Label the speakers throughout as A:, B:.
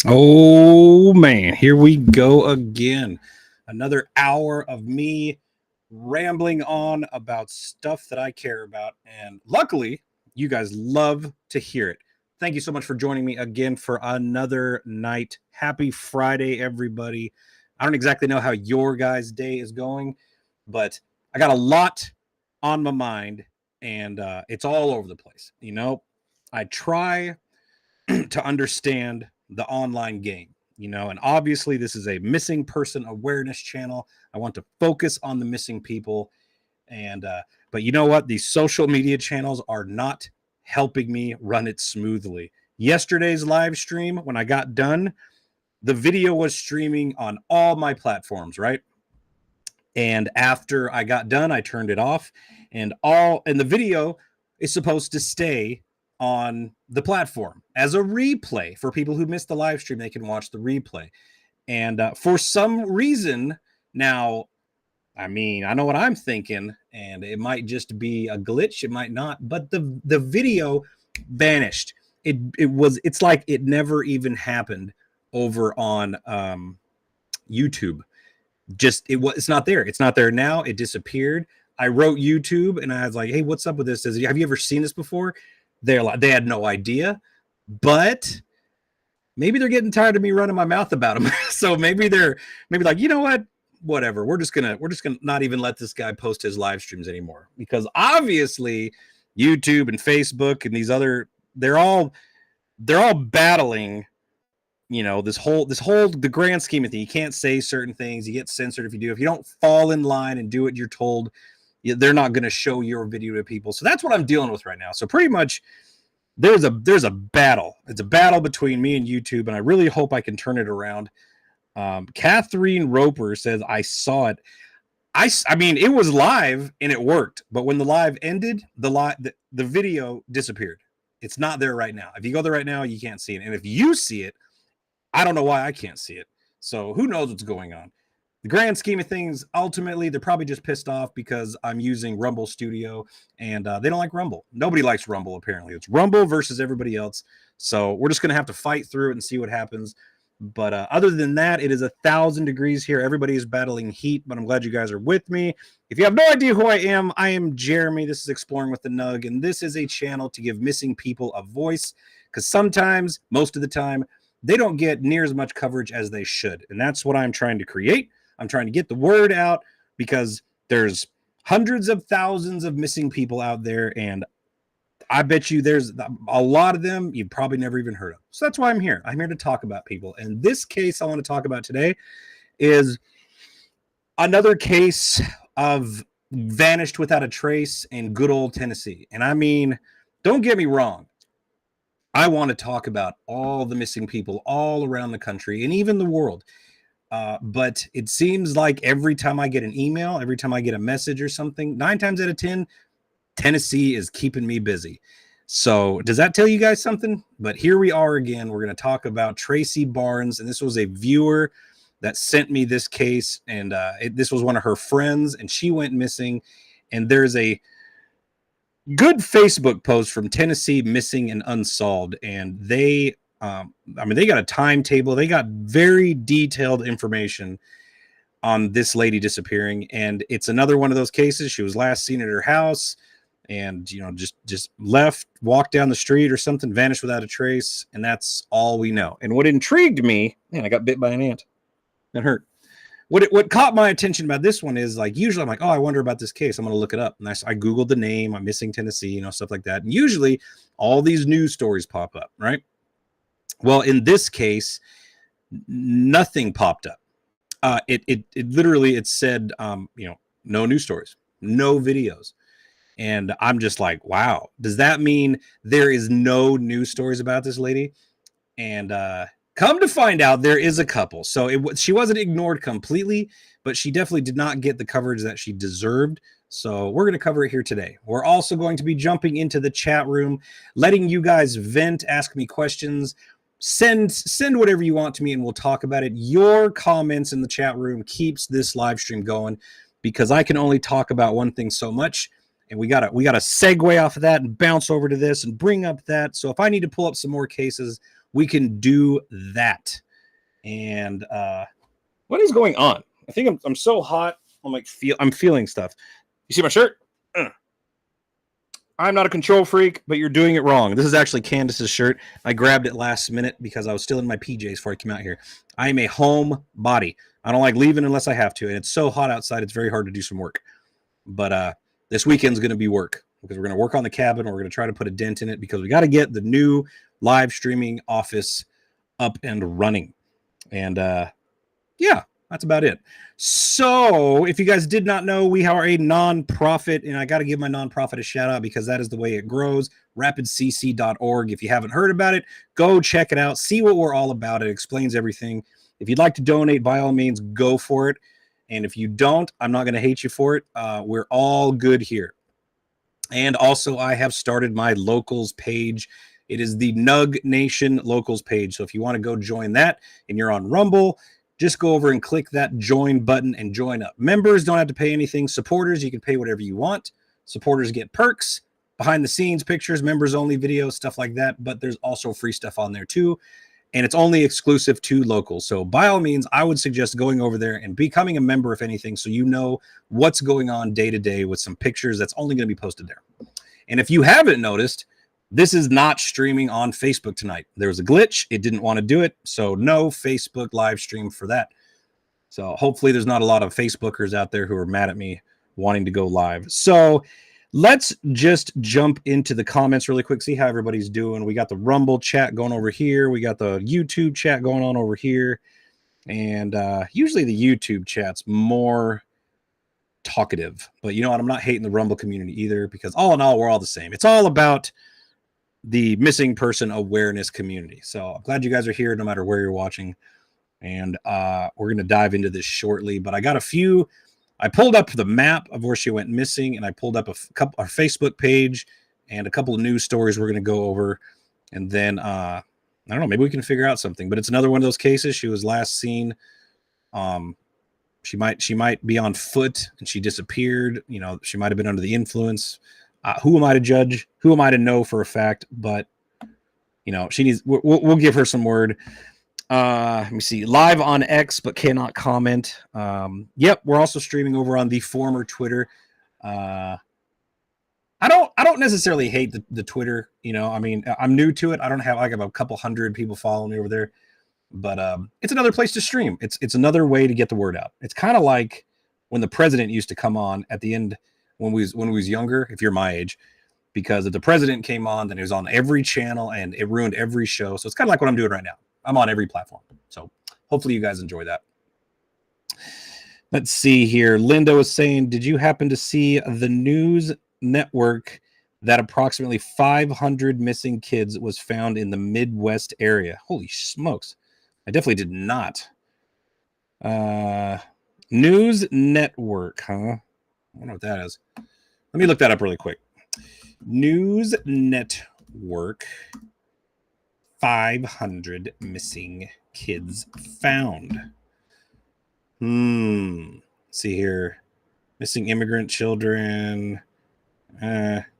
A: Oh man, here we go again. Another hour of me rambling on about stuff that I care about. And luckily, you guys love to hear it. Thank you so much for joining me again for another night. Happy Friday, everybody. I don't exactly know how your guys' day is going, but I got a lot on my mind and it's all over the place. I try to understand the online game, and obviously this is a missing person awareness channel. I want to focus on the missing people. And but you know what, these social media channels are not helping me run it smoothly. Yesterday's live stream, when I got done, the video was streaming on all my platforms, right? And after I got done, I turned it off, and the video is supposed to stay on the platform as a replay for people who missed the live stream. They can watch the replay. And for some reason now, I know what I'm thinking, and it might just be a glitch, it might not, but the video vanished. It's like it never even happened over on YouTube. It's not there. It's not there now. It disappeared. I wrote YouTube and I was like, hey, what's up with this? Have you ever seen this before? They had no idea, but maybe they're getting tired of me running my mouth about them. So maybe they're like, you know what? Whatever. We're just gonna not even let this guy post his live streams anymore, because obviously YouTube and Facebook and these other, they're all battling, the grand scheme of things. You can't say certain things. You get censored if you do. If you don't fall in line and do what you're told, they're not going to show your video to people. So that's what I'm dealing with right now. So pretty much there's a battle. It's a battle between me and YouTube, and I really hope I can turn it around. Catherine Roper says, I saw it. I mean, it was live and it worked, but when the live ended, the video disappeared. It's not there right now. If you go there right now, you can't see it. And if you see it, I don't know why I can't see it. So who knows what's going on? The grand scheme of things, ultimately, they're probably just pissed off because I'm using Rumble Studio, and they don't like Rumble. Nobody likes Rumble, apparently. It's Rumble versus everybody else. So we're just going to have to fight through it and see what happens. But other than that, it is 1,000 degrees here. Everybody is battling heat, but I'm glad you guys are with me. If you have no idea who I am Jeremy. This is Exploring with the Nug, and this is a channel to give missing people a voice, because sometimes, most of the time, they don't get near as much coverage as they should. And that's what I'm trying to create. I'm trying to get the word out, because there's hundreds of thousands of missing people out there, and I bet you there's a lot of them you've probably never even heard of. So that's why I'm here. I'm here to talk about people. And this case I want to talk about today is another case of vanished without a trace in good old Tennessee. And I mean, don't get me wrong, I want to talk about all the missing people all around the country and even the world. But it seems like every time I get an email, every time I get a message or something, 9 times out of 10, Tennessee is keeping me busy. So does that tell you guys something? But here we are again. We're going to talk about Tracey Barnes. And this was a viewer that sent me this case. And this was one of her friends, and she went missing. And there's a good Facebook post from Tennessee Missing and Unsolved. And they got a timetable. They got very detailed information on this lady disappearing. And it's another one of those cases. She was last seen at her house, and just left, walked down the street or something, vanished without a trace. And that's all we know. And what intrigued me, man, I got bit by an ant. That hurt. What caught my attention about this one is, like, usually I'm like, oh, I wonder about this case, I'm going to look it up. And I Googled the name, I'm missing Tennessee, stuff like that. And usually all these news stories pop up, right? Well, in this case, nothing popped up. It literally, it said, no news stories, no videos. And I'm just like, wow, does that mean there is no news stories about this lady? And come to find out, there is a couple. So she wasn't ignored completely, but she definitely did not get the coverage that she deserved. So we're going to cover it here today. We're also going to be jumping into the chat room, letting you guys vent, ask me questions, send whatever you want to me, and we'll talk about it. Your comments in the chat room keeps this live stream going, because I can only talk about one thing so much. And we gotta segue off of that and bounce over to this and bring up that. So if I need to pull up some more cases, we can do that. And what is going on? I think I'm so hot. I'm feeling stuff. You see my shirt? I'm not a control freak, but you're doing it wrong. This is actually Candace's shirt. I grabbed it last minute because I was still in my PJs before I came out here. I am a home body. I don't like leaving unless I have to, and it's so hot outside, it's very hard to do some work. But this weekend's going to be work because we're going to work on the cabin. We're going to try to put a dent in it because we got to get the new live streaming office up and running. And yeah, that's about it. So if you guys did not know, we are a nonprofit, and I got to give my nonprofit a shout out because that is the way it grows. rapidcc.org. If you haven't heard about it, go check it out. See what we're all about. It explains everything. If you'd like to donate, by all means, go for it. And if you don't, I'm not going to hate you for it. We're all good here. And also, I have started my locals page. It is the Nug Nation locals page. So if you want to go join that and you're on Rumble, just go over and click that join button and join up. Members don't have to pay anything. Supporters, you can pay whatever you want. Supporters get perks, behind the scenes pictures, members only videos, stuff like that. But there's also free stuff on there too. And it's only exclusive to locals. So by all means, I would suggest going over there and becoming a member, if anything, so you know what's going on day to day with some pictures that's only going to be posted there. And if you haven't noticed, this is not streaming on Facebook tonight. There was a glitch. It didn't want to do it. So no Facebook live stream for that. So hopefully there's not a lot of Facebookers out there who are mad at me wanting to go live. So let's just jump into the comments really quick, see how everybody's doing. We got the Rumble chat going over here. We got the YouTube chat going on over here. And usually the YouTube chat's more talkative. But you know what? I'm not hating the Rumble community either because all in all, we're all the same. It's all about the missing person awareness community. So I'm glad you guys are here no matter where you're watching. And we're going to dive into this shortly. But I got a few. I pulled up the map of where she went missing, and I pulled up our Facebook page and a couple of news stories we're going to go over. And then, I don't know, maybe we can figure out something. But it's another one of those cases. She was last seen. She might be on foot, and she disappeared. You know, she might have been under the influence. Who am I to judge? Who am I to know for a fact? But, you know, she needs. We'll give her some word. Let me see. Live on X, but cannot comment. Yep, we're also streaming over on the former Twitter. I don't necessarily hate the Twitter. You know, I mean, I'm new to it. I have a couple hundred people following me over there. But it's another place to stream. It's another way to get the word out. It's kind of like when the president used to come on at the end when we was younger, if you're my age, because if the president came on, then it was on every channel and it ruined every show. So it's kind of like what I'm doing right now. I'm on every platform. So hopefully you guys enjoy that. Let's see here. Linda was saying, did you happen to see the news network that approximately 500 missing kids was found in the Midwest area? Holy smokes. I definitely did not. News network, huh? I wonder what that is. Let me look that up really quick. News network. 500 missing kids found. Let's see here. Missing immigrant children.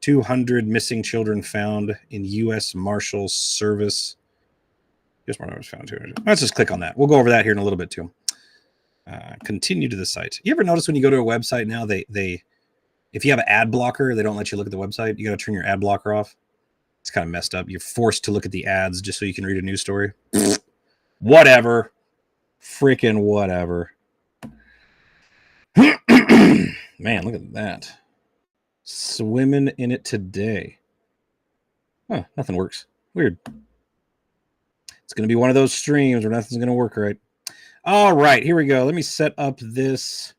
A: 200 missing children found in U.S. Marshals Service. U.S. Marshals found 200. Let's just click on that. We'll go over that here in a little bit too. Continue to the site. You ever notice when you go to a website now, they if you have an ad blocker, they don't let you look at the website. You got to turn your ad blocker off. It's kind of messed up. You're forced to look at the ads just so you can read a news story. Whatever. Freaking whatever. Man, look at that. Swimming in it today. Huh, nothing works. Weird. It's going to be one of those streams where nothing's going to work right. All right, here we go. Let me set up this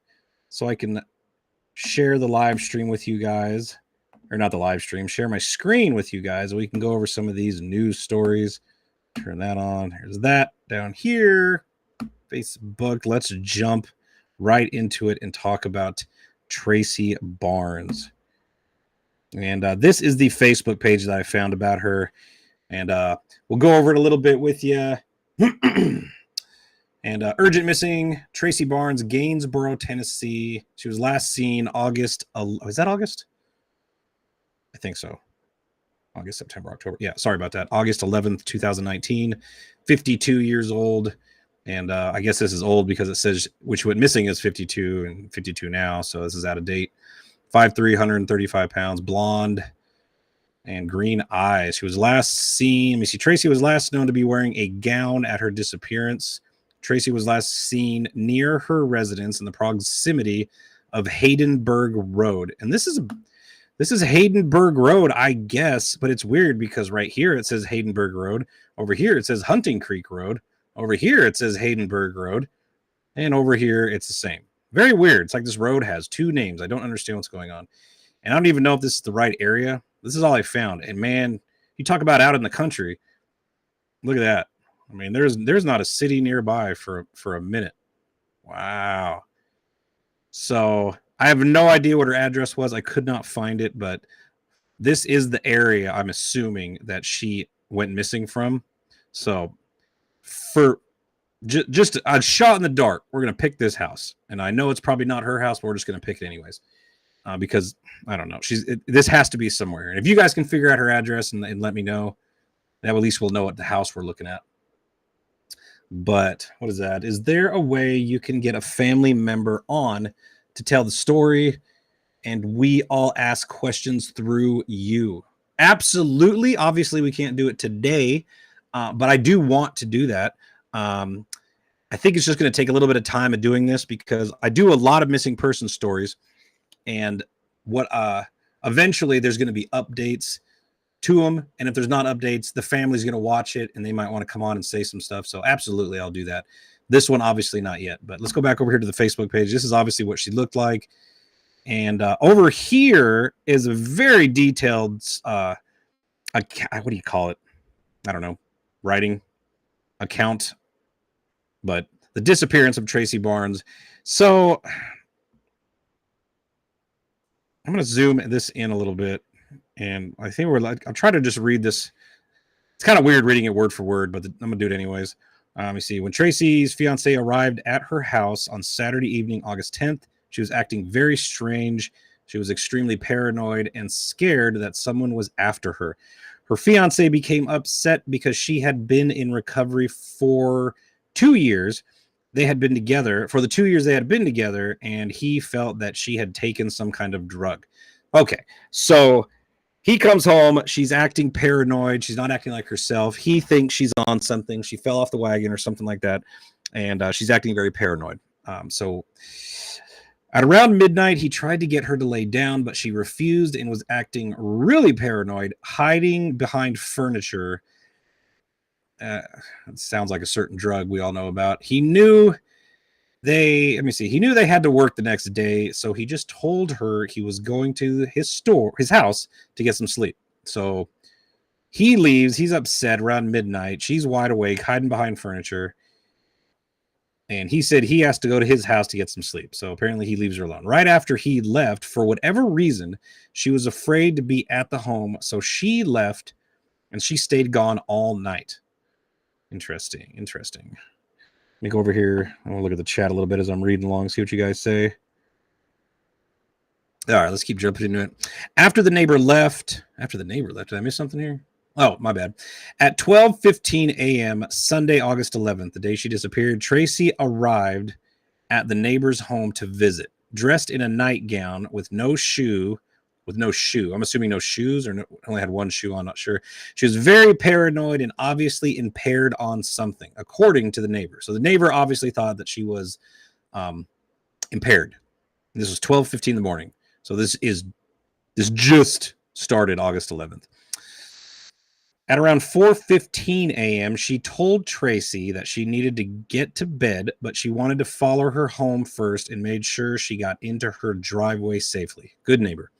A: so I can share the live stream with you guys. Or not the live stream, share my screen with you guys. We can go over some of these news stories. Turn that on. Here's that down here. Facebook. Let's jump right into it and talk about Tracey Barnes. And this is the Facebook page that I found about her. And we'll go over it a little bit with you. And urgent missing, Tracey Barnes, Gainesboro, Tennessee. She was last seen August. Was that August? I think so. August, September, October. Yeah, sorry about that. August 11th, 2019, 52 years old. And I guess this is old because it says which went missing is 52 and 52 now. So this is out of date. 5'3", 135 pounds, blonde, and green eyes. She was last seen. Let me see. Tracy was last known to be wearing a gown at her disappearance. Tracy was last seen near her residence in the proximity of Haydenburg Road. And this is Haydenburg Road, I guess, but it's weird because right here it says Haydenburg Road. Over here it says Hunting Creek Road. Over here it says Haydenburg Road. And over here it's the same. Very weird. It's like this road has two names. I don't understand what's going on. And I don't even know if this is the right area. This is all I found. And man, you talk about out in the country. Look at that. I mean, there's not a city nearby for a minute. Wow. So I have no idea what her address was. I could not find it, but this is the area I'm assuming that she went missing from. So for just a shot in the dark, we're going to pick this house. And I know it's probably not her house, but we're just going to pick it anyways. Because I don't know. This has to be somewhere. And if you guys can figure out her address and let me know, that at least we'll know what the house we're looking at. But what is that? Is there a way you can get a family member on to tell the story and we all ask questions through you? Absolutely. Obviously, we can't do it today, but I do want to do that. I think it's just going to take a little bit of time of doing this because I do a lot of missing person stories. And what eventually there's going to be updates to them. And if there's not updates, the family's going to watch it and they might want to come on and say some stuff. So absolutely, I'll do that. This one, obviously not yet, but let's go back over here to the Facebook page. This is obviously what she looked like. And over here is a very detailed, what do you call it? I don't know, writing account, but the disappearance of Tracey Barnes. So I'm going to zoom this in a little bit. And I think I'll try to just read this. It's kind of weird reading it word for word, but I'm going to do it anyways. Let me see. When Tracy's fiance arrived at her house on Saturday evening, August 10th, she was acting very strange. She was extremely paranoid and scared that someone was after her. Her fiance became upset because she had been in recovery for 2 years. They had been together for the 2 years they had been together, and he felt that she had taken some kind of drug. Okay, so he comes home. She's acting paranoid. She's not acting like herself. He thinks she's on something. She fell off the wagon or something like that, and she's acting very paranoid. So at around midnight, he tried to get her to lay down, but she refused and was acting really paranoid, hiding behind furniture. It sounds like a certain drug we all know about. He knew they had to work the next day, so he just told her he was going to his house to get some sleep. So he leaves. He's upset around midnight. She's wide awake, hiding behind furniture. And he said he has to go to his house to get some sleep. So apparently he leaves her alone. Right after he left, for whatever reason, she was afraid to be at the home. So she left and she stayed gone all night. Interesting. Let me go over here. I want to look at the chat a little bit as I'm reading along, see what you guys say. All right, let's keep jumping into it. After the neighbor left, did I miss something here? Oh, my bad. At 12:15 a.m., Sunday, August 11th, the day she disappeared, Tracy arrived at the neighbor's home to visit, dressed in a nightgown with no shoe. I'm assuming no shoes, or only had one shoe on, not sure. She was very paranoid and obviously impaired on something, according to the neighbor. So the neighbor obviously thought that she was impaired. And this was 12:15 in the morning. So this just started August 11th. At around 4:15 a.m., she told Tracy that she needed to get to bed, but she wanted to follow her home first and made sure she got into her driveway safely. Good neighbor.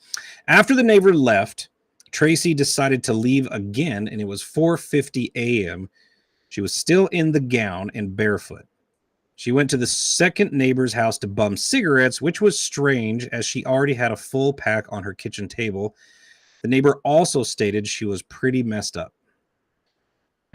A: After the neighbor left, Tracy decided to leave again, and it was 4:50 a.m. She was still in the gown and barefoot. She went to the second neighbor's house to bum cigarettes, which was strange as she already had a full pack on her kitchen table. The neighbor also stated she was pretty messed up.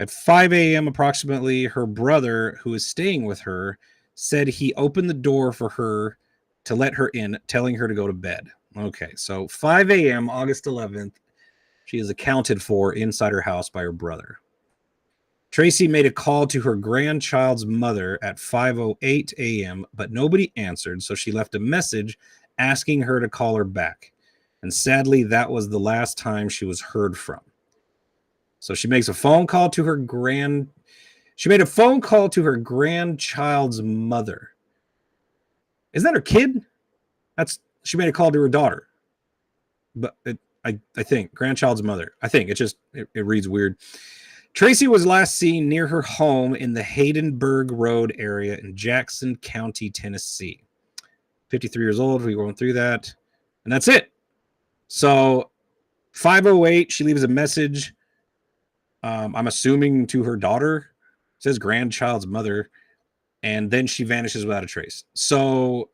A: At 5 a.m. approximately, her brother, who was staying with her, said he opened the door for her to let her in, telling her to go to bed. Okay, so 5 a.m., August 11th, She is accounted for inside her house by her brother. Tracy made a call to her grandchild's mother at 5:08 a.m., but nobody answered, so she left a message asking her to call her back. And sadly, that was the last time she was heard from. So she makes a phone call to her She made a phone call to her grandchild's mother. Isn't that her kid? She made a call to her daughter. But I think grandchild's mother. I think it reads weird. Tracy was last seen near her home in the Haydenburg Road area in Jackson County, Tennessee. 53 years old. We went through that. And that's it. So 5:08, she leaves a message. I'm assuming to her daughter. It says grandchild's mother. And then she vanishes without a trace. So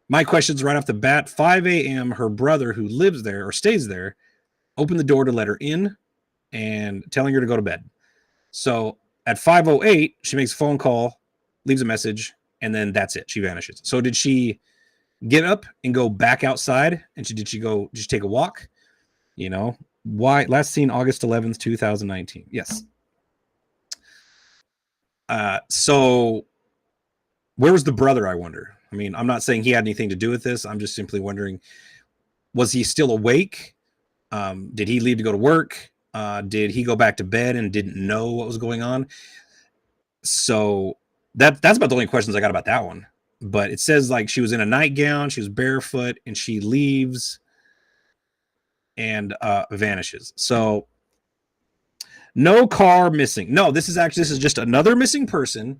A: my question's right off the bat. 5 a.m., her brother, who lives there or stays there, opened the door to let her in and telling her to go to bed. So at 5:08, she makes a phone call, leaves a message, and then that's it. She vanishes. So did she get up and go back outside? And did she take a walk? You know, why? Last seen August 11th, 2019. Yes. So where was the brother, I wonder? I mean, I'm not saying he had anything to do with this. I'm just simply wondering, was he still awake? Did he leave to go to work? Did he go back to bed and didn't know what was going on? So that's about the only questions I got about that one. But it says like she was in a nightgown, she was barefoot, and she leaves and vanishes. So no car missing. No, this is just another missing person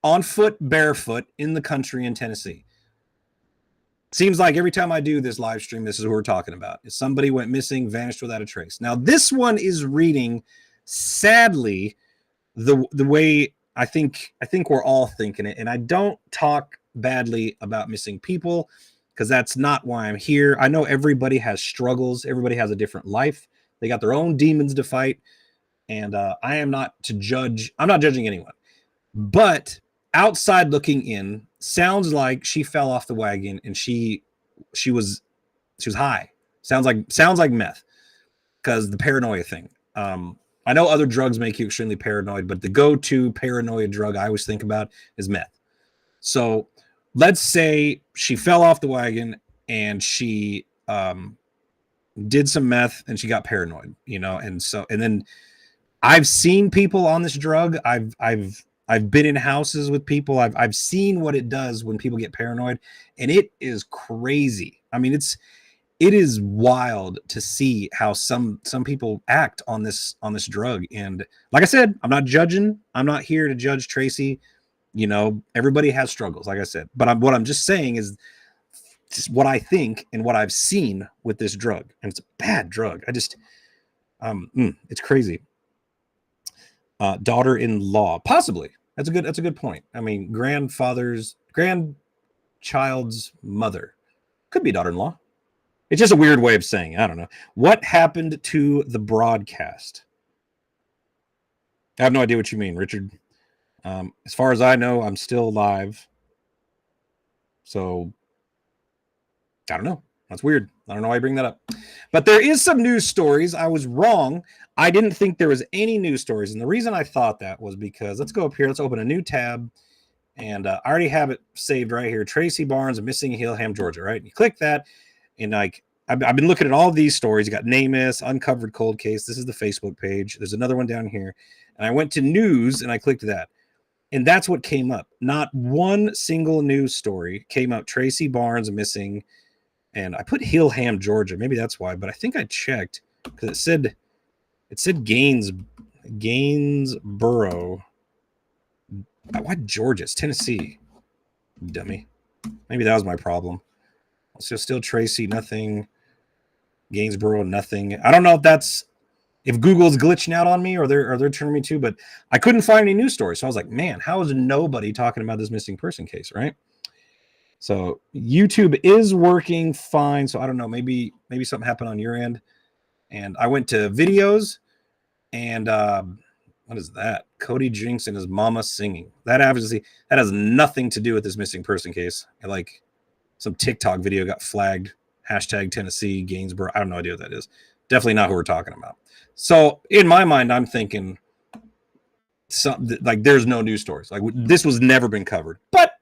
A: on foot, barefoot in the country in Tennessee. Seems like every time I do this live stream, this is what we're talking about. If somebody went missing, vanished without a trace. Now, this one is reading, sadly, the way I think we're all thinking it. And I don't talk badly about missing people because that's not why I'm here. I know everybody has struggles. Everybody has a different life. They got their own demons to fight. And I am not to judge. I'm not judging anyone. But outside looking in, sounds like she fell off the wagon and she was high. Sounds like meth, because the paranoia thing. I know other drugs make you extremely paranoid, but the go-to paranoia drug I always think about is meth. So let's say she fell off the wagon and she did some meth and she got paranoid, and then I've seen people on this drug. I've been in houses with people. I've seen what it does when people get paranoid, and it is crazy. I mean, it is wild to see how some people act on this drug. And like I said, I'm not judging. I'm not here to judge Tracy. Everybody has struggles, like I said. But what I'm just saying is just what I think and what I've seen with this drug, and it's a bad drug. It's crazy. Daughter-in-law, possibly. That's a good point. I mean, grandchild's mother could be daughter-in-law. It's just a weird way of saying it. I don't know. What happened to the broadcast? I have no idea what you mean, Richard. As far as I know, I'm still live. So I don't know. That's weird. I don't know why I bring that up. But there is some news stories. I was wrong. I didn't think there was any news stories. And the reason I thought that was because, let's go up here. Let's open a new tab. And I already have it saved right here. Tracey Barnes, missing in Hillham, Georgia, right? And you click that. And like, I've been looking at all of these stories. You got NamUs, Uncovered Cold Case. This is the Facebook page. There's another one down here. And I went to news and I clicked that. And that's what came up. Not one single news story came up. Tracey Barnes missing. And I put Hillham, Georgia. Maybe that's why. But I think I checked because it said Gainsboro. Why Georgia? It's Tennessee. Dummy. Maybe that was my problem. So still Tracy, nothing. Gainsboro, nothing. I don't know if Google's glitching out on me or they're turning me to, but I couldn't find any news stories. So I was like, man, how is nobody talking about this missing person case, right? So YouTube is working fine. So I don't know, maybe something happened on your end. And I went to videos and what is that? Cody Jinks and his mama singing. That has nothing to do with this missing person case. Like some TikTok video got flagged. # Tennessee, Gainsboro. I have no idea what that is. Definitely not who we're talking about. So in my mind, I'm thinking like there's no news stories. Like this was never been covered, but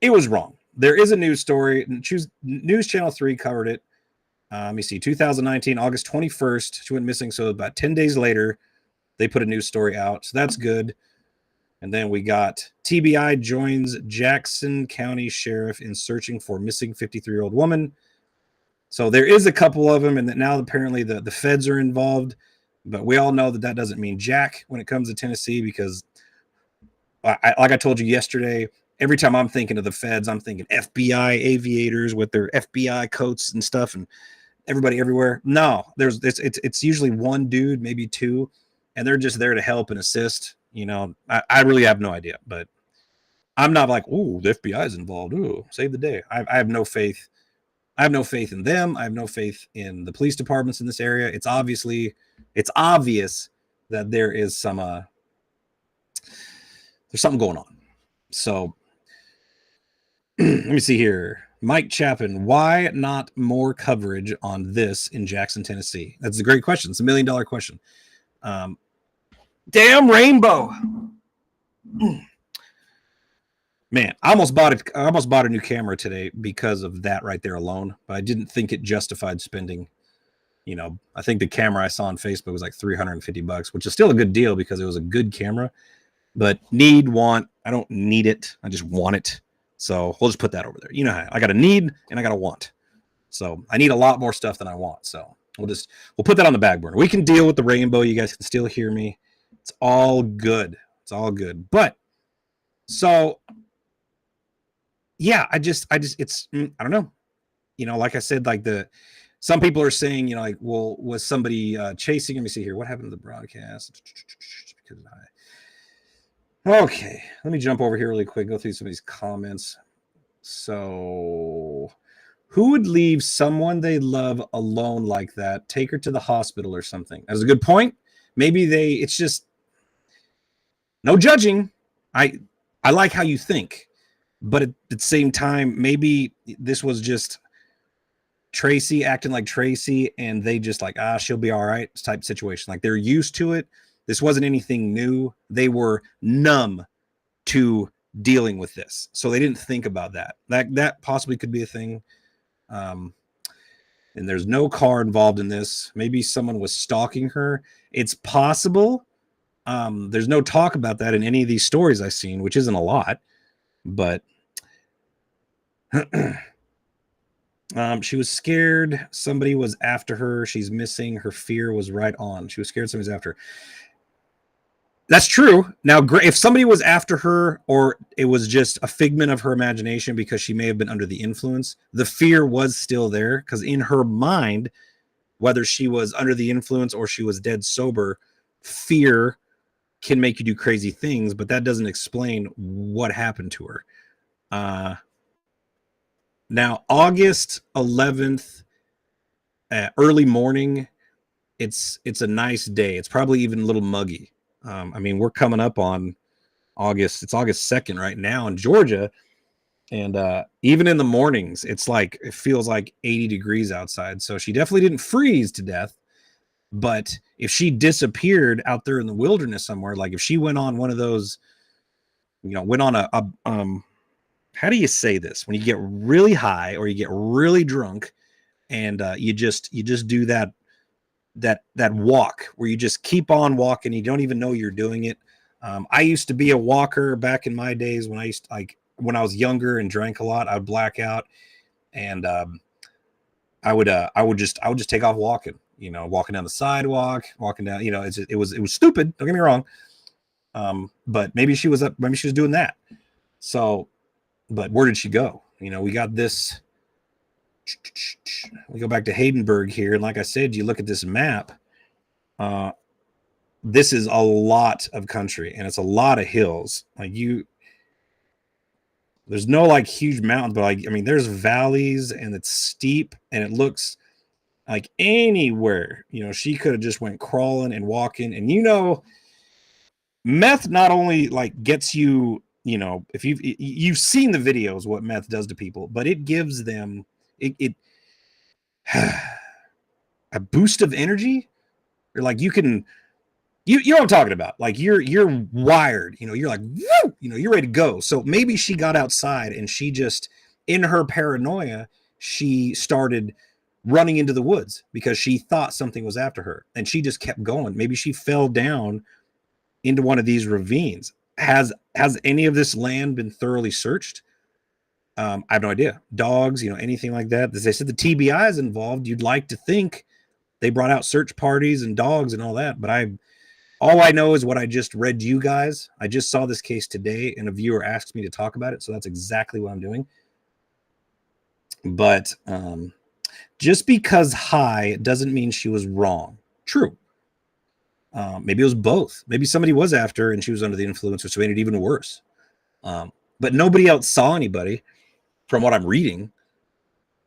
A: it was wrong. There is a news story. News Channel 3 covered it. Let me see, 2019, August 21st, she went missing. So about 10 days later, they put a news story out. So that's good. And then we got TBI joins Jackson County Sheriff in searching for missing 53-year-old woman. So there is a couple of them, and that now apparently the feds are involved. But we all know that doesn't mean jack when it comes to Tennessee, because like I told you yesterday, every time I'm thinking of the feds, I'm thinking FBI aviators with their FBI coats and stuff, and everybody everywhere. No, it's usually one dude, maybe two, and they're just there to help and assist. You know, I really have no idea, but I'm not like, ooh, the FBI is involved. Ooh, save the day. I have no faith. I have no faith in them. I have no faith in the police departments in this area. It's obvious that there is there's something going on. So let me see here. Mike Chapin, why not more coverage on this in Jackson, Tennessee? That's a great question. It's $1 million question. Damn rainbow. Man, I almost bought a new camera today because of that right there alone, but I didn't think it justified spending. You know, I think the camera I saw on Facebook was like $350, which is still a good deal because it was a good camera. But I don't need it. I just want it. So we'll just put that over there. You know how I got a need and I got a want. So I need a lot more stuff than I want. So we'll put that on the back burner. We can deal with the rainbow. You guys can still hear me. It's all good. It's all good. But so yeah, I don't know. You know, like I said, like some people are saying, you know, like, well, was somebody chasing? Let me see here. What happened to the broadcast? Okay, let me jump over here really quick, go through some of these comments. So, who would leave someone they love alone like that? Take her to the hospital or something. That's a good point. Maybe it's just no judging. I like how you think, but at the same time, maybe this was just Tracy acting like Tracy, and they just like, she'll be all right type situation. Like they're used to it. This wasn't anything new. They were numb to dealing with this, so they didn't think about that. That possibly could be a thing. And there's no car involved in this. Maybe someone was stalking her. It's possible. There's no talk about that in any of these stories I've seen, which isn't a lot, but she was scared somebody was after her. She's missing. Her fear was right on. She was scared somebody's after her. That's true. Now, if somebody was after her, or it was just a figment of her imagination because she may have been under the influence, the fear was still there, because in her mind, whether she was under the influence or she was dead sober, fear can make you do crazy things, but that doesn't explain what happened to her. Now, August 11th, early morning, it's a nice day. It's probably even a little muggy. I mean, we're coming up on August. It's August 2nd right now in Georgia. And even in the mornings, it feels like 80 degrees outside. So she definitely didn't freeze to death. But if she disappeared out there in the wilderness somewhere, like if she went on one of those, you know, went on how do you say this? When you get really high or you get really drunk and you just do that walk where you just keep on walking, you don't even know you're doing it. I used to be a walker back in my days when I was younger and drank a lot. I would black out, and I would just take off walking, you know, walking down the sidewalk, walking down, you know, it was stupid, don't get me wrong. But maybe she was doing that. So, but where did she go? You know, we got this. We go back to Haydenburg here, and like I said, you look at this map. This is a lot of country, and it's a lot of hills. There's no like huge mountains, but I mean, there's valleys, and it's steep, and it looks like anywhere. You know, she could have just went crawling and walking, and you know, meth not only like gets you. You know, if you've seen the videos, what meth does to people, but it gives them it a boost of energy, or like you can, you know what I'm talking about. Like you're wired, you know, you're like, woo, you know, you're ready to go. So maybe she got outside and she just, in her paranoia, she started running into the woods because she thought something was after her, and she just kept going. Maybe she fell down into one of these ravines. Has any of this land been thoroughly searched? I have no idea. Dogs, you know, anything like that. As they said, the TBI is involved. You'd like to think they brought out search parties and dogs and all that, but all I know is what I just read to you guys. I just saw this case today, and a viewer asked me to talk about it, so that's exactly what I'm doing. But just because high doesn't mean she was wrong. True. Maybe it was both. Maybe somebody was after her and she was under the influence, which made it even worse. But nobody else saw anybody, from what I'm reading.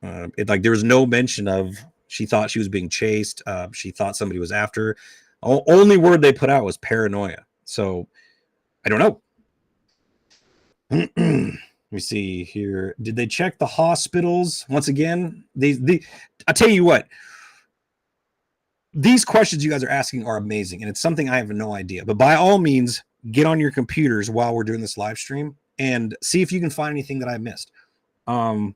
A: Like there was no mention of she thought she was being chased. She thought somebody was after her. Only word they put out was paranoia. So I don't know. Let me see here. Did they check the hospitals once again? I tell you what, these questions you guys are asking are amazing, and it's something I have no idea. But by all means, get on your computers while we're doing this live stream and see if you can find anything that I missed. I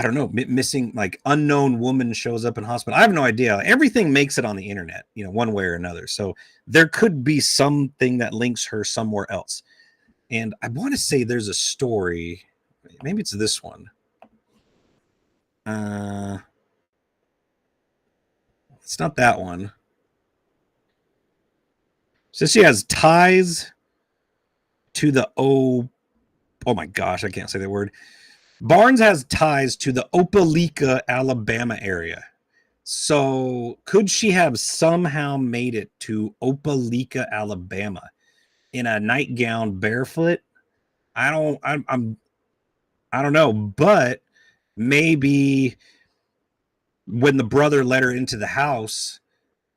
A: don't know, missing, like unknown woman shows up in hospital. I have no idea. Everything makes it on the internet, you know, one way or another. So there could be something that links her somewhere else. And I want to say there's a story. Maybe it's this one. It's not that one. So she has ties to the oh my gosh, I can't say that word. Barnes has ties to the Opelika, Alabama area. So could she have somehow made it to Opelika, Alabama in a nightgown, barefoot? I don't know, but maybe when the brother let her into the house,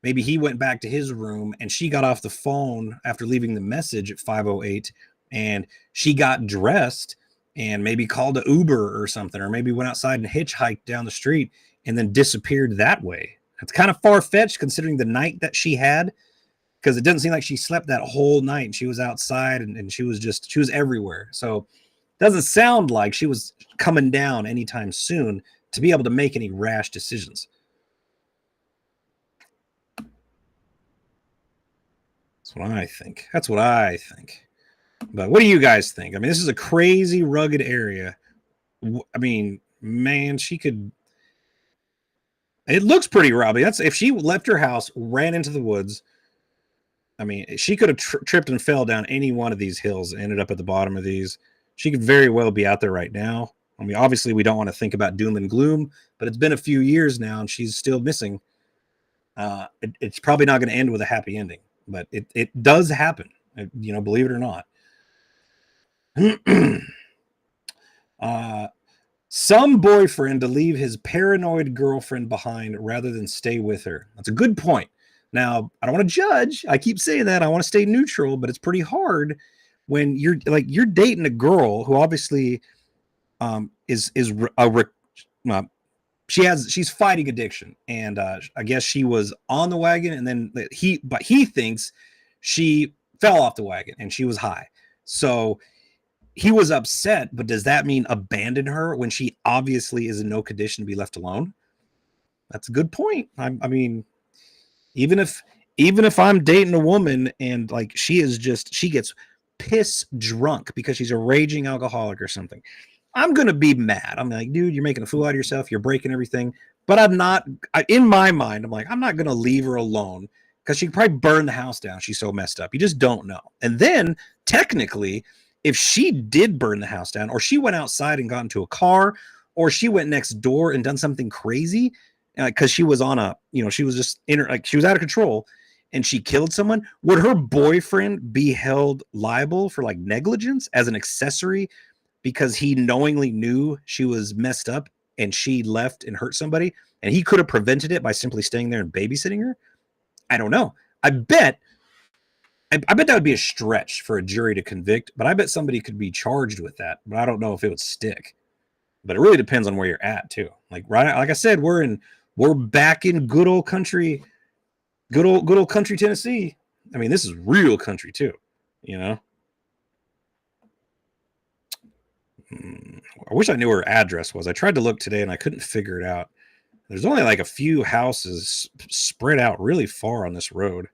A: maybe he went back to his room and she got off the phone after leaving the message at 5:08, and she got dressed and maybe called an Uber or something, or maybe went outside and hitchhiked down the street and then disappeared that way. It's kind of far-fetched considering the night that she had, because it doesn't seem like she slept that whole night, and she was outside and she was everywhere. So it doesn't sound like she was coming down anytime soon to be able to make any rash decisions. That's what I think. But what do you guys think? I mean, this is a crazy, rugged area. I mean, man, she could. It looks pretty robbly. That's if she left her house, ran into the woods. I mean, she could have tripped and fell down any one of these hills, ended up at the bottom of these. She could very well be out there right now. I mean, obviously, we don't want to think about doom and gloom, but it's been a few years now, and she's still missing. It's probably not going to end with a happy ending, but it does happen. You know, believe it or not. Some boyfriend to leave his paranoid girlfriend behind rather than stay with her. That's a good point. Now, I don't want to judge. I keep saying that. I want to stay neutral, but it's pretty hard when you're dating a girl who obviously she's fighting addiction, and I guess she was on the wagon, and then he thinks she fell off the wagon and she was high. So he was upset, but does that mean abandon her when she obviously is in no condition to be left alone? That's a good point. I mean, even if I'm dating a woman and like she gets piss drunk because she's a raging alcoholic or something, I'm going to be mad. I'm like, dude, you're making a fool out of yourself. You're breaking everything. But in my mind, I'm like, I'm not going to leave her alone because she could probably burn the house down. She's so messed up. You just don't know. And then technically, if she did burn the house down, or she went outside and got into a car, or she went next door and done something crazy because she was on she was just she was out of control and she killed someone, would her boyfriend be held liable for like negligence as an accessory because he knowingly knew she was messed up and she left and hurt somebody, and he could have prevented it by simply staying there and babysitting her? I don't know. I bet that would be a stretch for a jury to convict, but I bet somebody could be charged with that, but I don't know if it would stick. But it really depends on where you're at too. Like I said, we're in We're back in good old country Tennessee. I mean, this is real country too, you know. I wish I knew where her address was. I tried to look today and I couldn't figure it out. There's only like a few houses spread out really far on this road.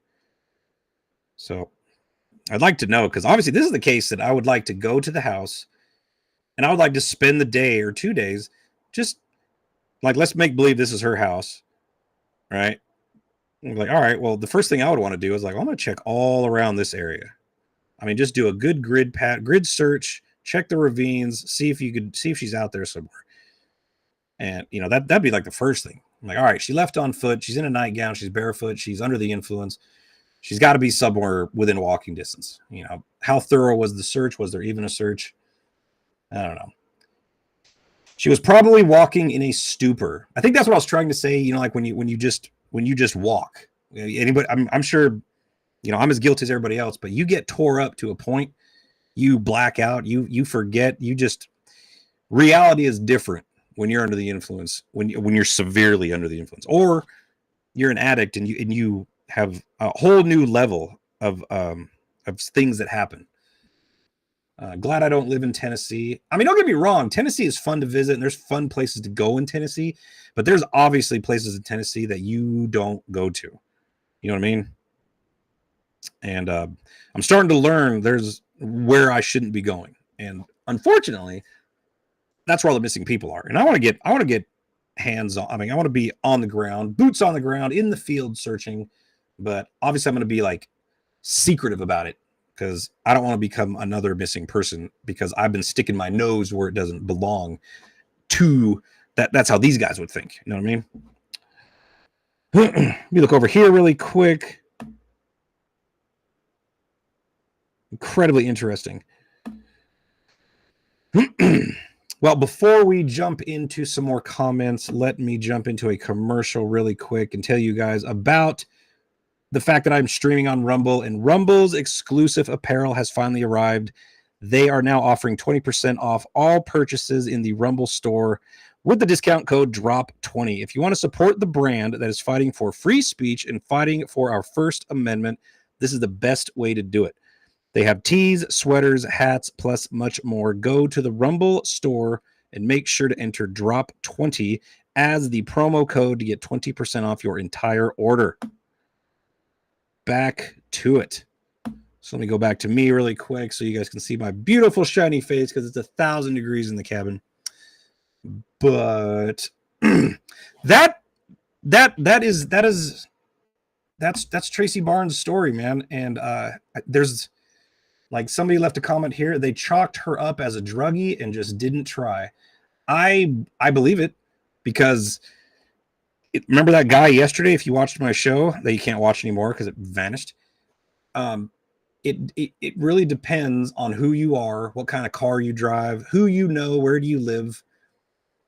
A: So I'd like to know, because obviously this is the case that I would like to go to the house and I would like to spend the day or 2 days just like, let's make believe this is her house, right? Like, all right, well, the first thing I would want to do is like, I'm going to check all around this area. I mean, just do a good grid search, check the ravines, see if she's out there somewhere. And, you know, that'd be like the first thing. I'm like, all right, she left on foot. She's in a nightgown. She's barefoot. She's under the influence. She's got to be somewhere within walking distance. You know, how thorough was the search? Was there even a search? I don't know. She was probably walking in a stupor. I think that's what I was trying to say. You know, like when you just walk. Anybody, I'm sure, you know, I'm as guilty as everybody else, but you get tore up to a point, you black out, you forget, reality is different when you're under the influence, when you're severely under the influence, or you're an addict and you have a whole new level of things that happen. Glad I don't live in Tennessee. I mean, don't get me wrong. Tennessee is fun to visit and there's fun places to go in Tennessee, but there's obviously places in Tennessee that you don't go to. You know what I mean? And I'm starting to learn there's where I shouldn't be going. And unfortunately, that's where all the missing people are. And I want to get hands on. I mean, I want to be on the ground, boots on the ground, in the field searching. But obviously I'm going to be like secretive about it, because I don't want to become another missing person because I've been sticking my nose where it doesn't belong to that. That's how these guys would think. You know what I mean? Let me look over here really quick. Incredibly interesting. Well, before we jump into some more comments, let me jump into a commercial really quick and tell you guys about the fact that I'm streaming on Rumble, and Rumble's exclusive apparel has finally arrived. They are now offering 20% off all purchases in the Rumble store with the discount code DROP20. If you want to support the brand that is fighting for free speech and fighting for our First Amendment, this is the best way to do it. They have tees, sweaters, hats, plus much more. Go to the Rumble store and make sure to enter DROP20 as the promo code to get 20% off your entire order. Back to it. So let me go back to me really quick so you guys can see my beautiful shiny face, because it's 1,000 degrees in the cabin. But that's Tracey Barnes' story, man. And there's like somebody left a comment here. They chalked her up as a druggie and just didn't try. I believe it, because remember that guy yesterday? If you watched my show that you can't watch anymore because it vanished. It really depends on who you are, what kind of car you drive, who you know, where do you live.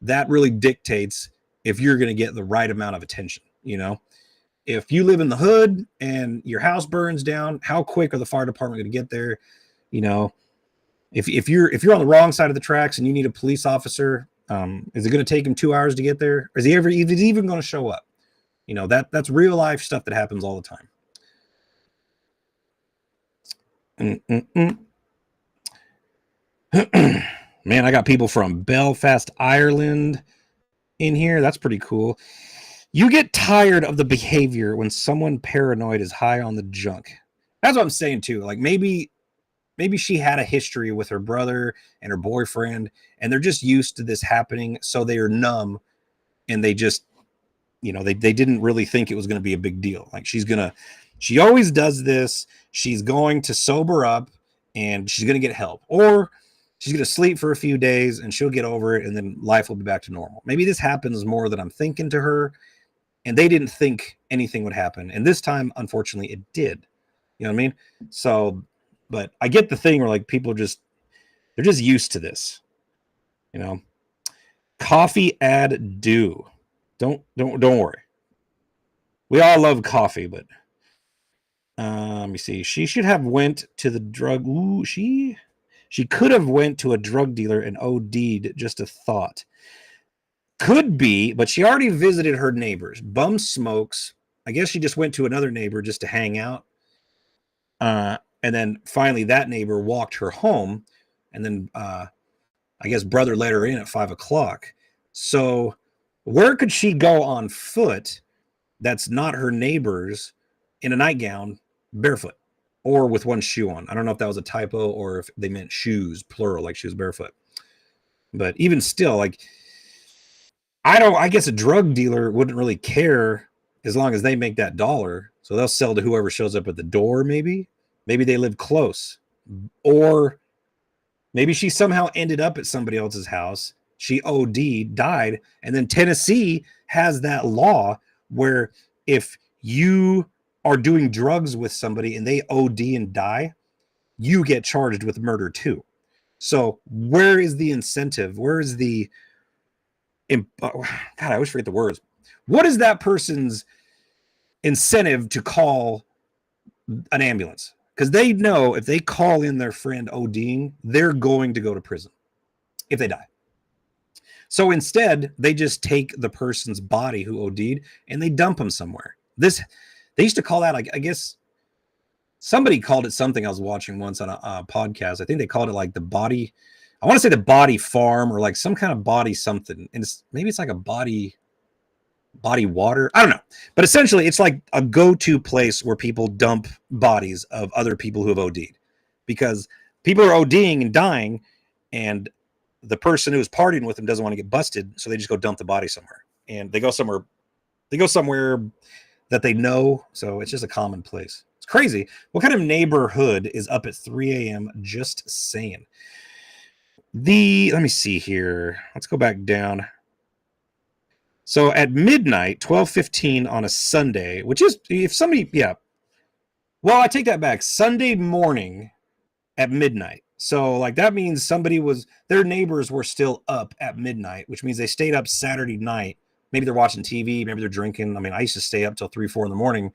A: That really dictates if you're going to get the right amount of attention. You know, if you live in the hood and your house burns down, how quick are the fire department going to get there? You know, if you're on the wrong side of the tracks and you need a police officer, is it going to take him 2 hours to get there? Is he even going to show up? You know, that's real life stuff that happens all the time. Man, I got people from Belfast, Ireland in here. That's pretty cool. You get tired of the behavior when someone paranoid is high on the junk. That's what I'm saying too. Like maybe she had a history with her brother and her boyfriend, and they're just used to this happening, so they are numb, and they just, you know, they didn't really think it was going to be a big deal. Like she always does this. She's going to sober up, and she's going to get help, or she's going to sleep for a few days, and she'll get over it, and then life will be back to normal. Maybe this happens more than I'm thinking to her, and they didn't think anything would happen, and this time, unfortunately, it did. You know what I mean? So, but I get the thing where like people they're just used to this, you know. Coffee ad due. Don't worry. We all love coffee, but let me see. She should have went to the drug. Ooh, she could have went to a drug dealer and OD'd. Just a thought. Could be, but she already visited her neighbors. Bum smokes. I guess she just went to another neighbor just to hang out. And then finally that neighbor walked her home. And then I guess brother let her in at 5 o'clock. So where could she go on foot that's not her neighbor's in a nightgown, barefoot, or with one shoe on? I don't know if that was a typo or if they meant shoes, plural, like she was barefoot. But even still, like, I guess a drug dealer wouldn't really care as long as they make that dollar. So they'll sell to whoever shows up at the door, maybe. Maybe they live close. Or maybe she somehow ended up at somebody else's house. She OD'd, died, and then Tennessee has that law where if you are doing drugs with somebody and they OD and die, you get charged with murder too. So where is the incentive? Where is the God, I always forget the words. What is that person's incentive to call an ambulance? Because they know if they call in their friend ODing, they're going to go to prison if they die. So instead, they just take the person's body who OD'd and they dump them somewhere. They used to call that, like, I guess somebody called it something I was watching once on a podcast. I think they called it like the body. I want to say the body farm or like some kind of body something. And maybe it's like a body water. I don't know. But essentially, it's like a go-to place where people dump bodies of other people who have OD'd. Because people are ODing and dying, and the person who's partying with them doesn't want to get busted, so they just go dump the body somewhere. And they go somewhere that they know, so it's just a common place. It's crazy. What kind of neighborhood is up at 3 a.m.? Just saying. Let me see here. Let's go back down. So at midnight, 12:15 on a Sunday, which is, if somebody, yeah. Well, I take that back. Sunday morning at midnight. So like that means their neighbors were still up at midnight, which means they stayed up Saturday night. Maybe they're watching TV, maybe they're drinking. I mean, I used to stay up till 3, 4 in the morning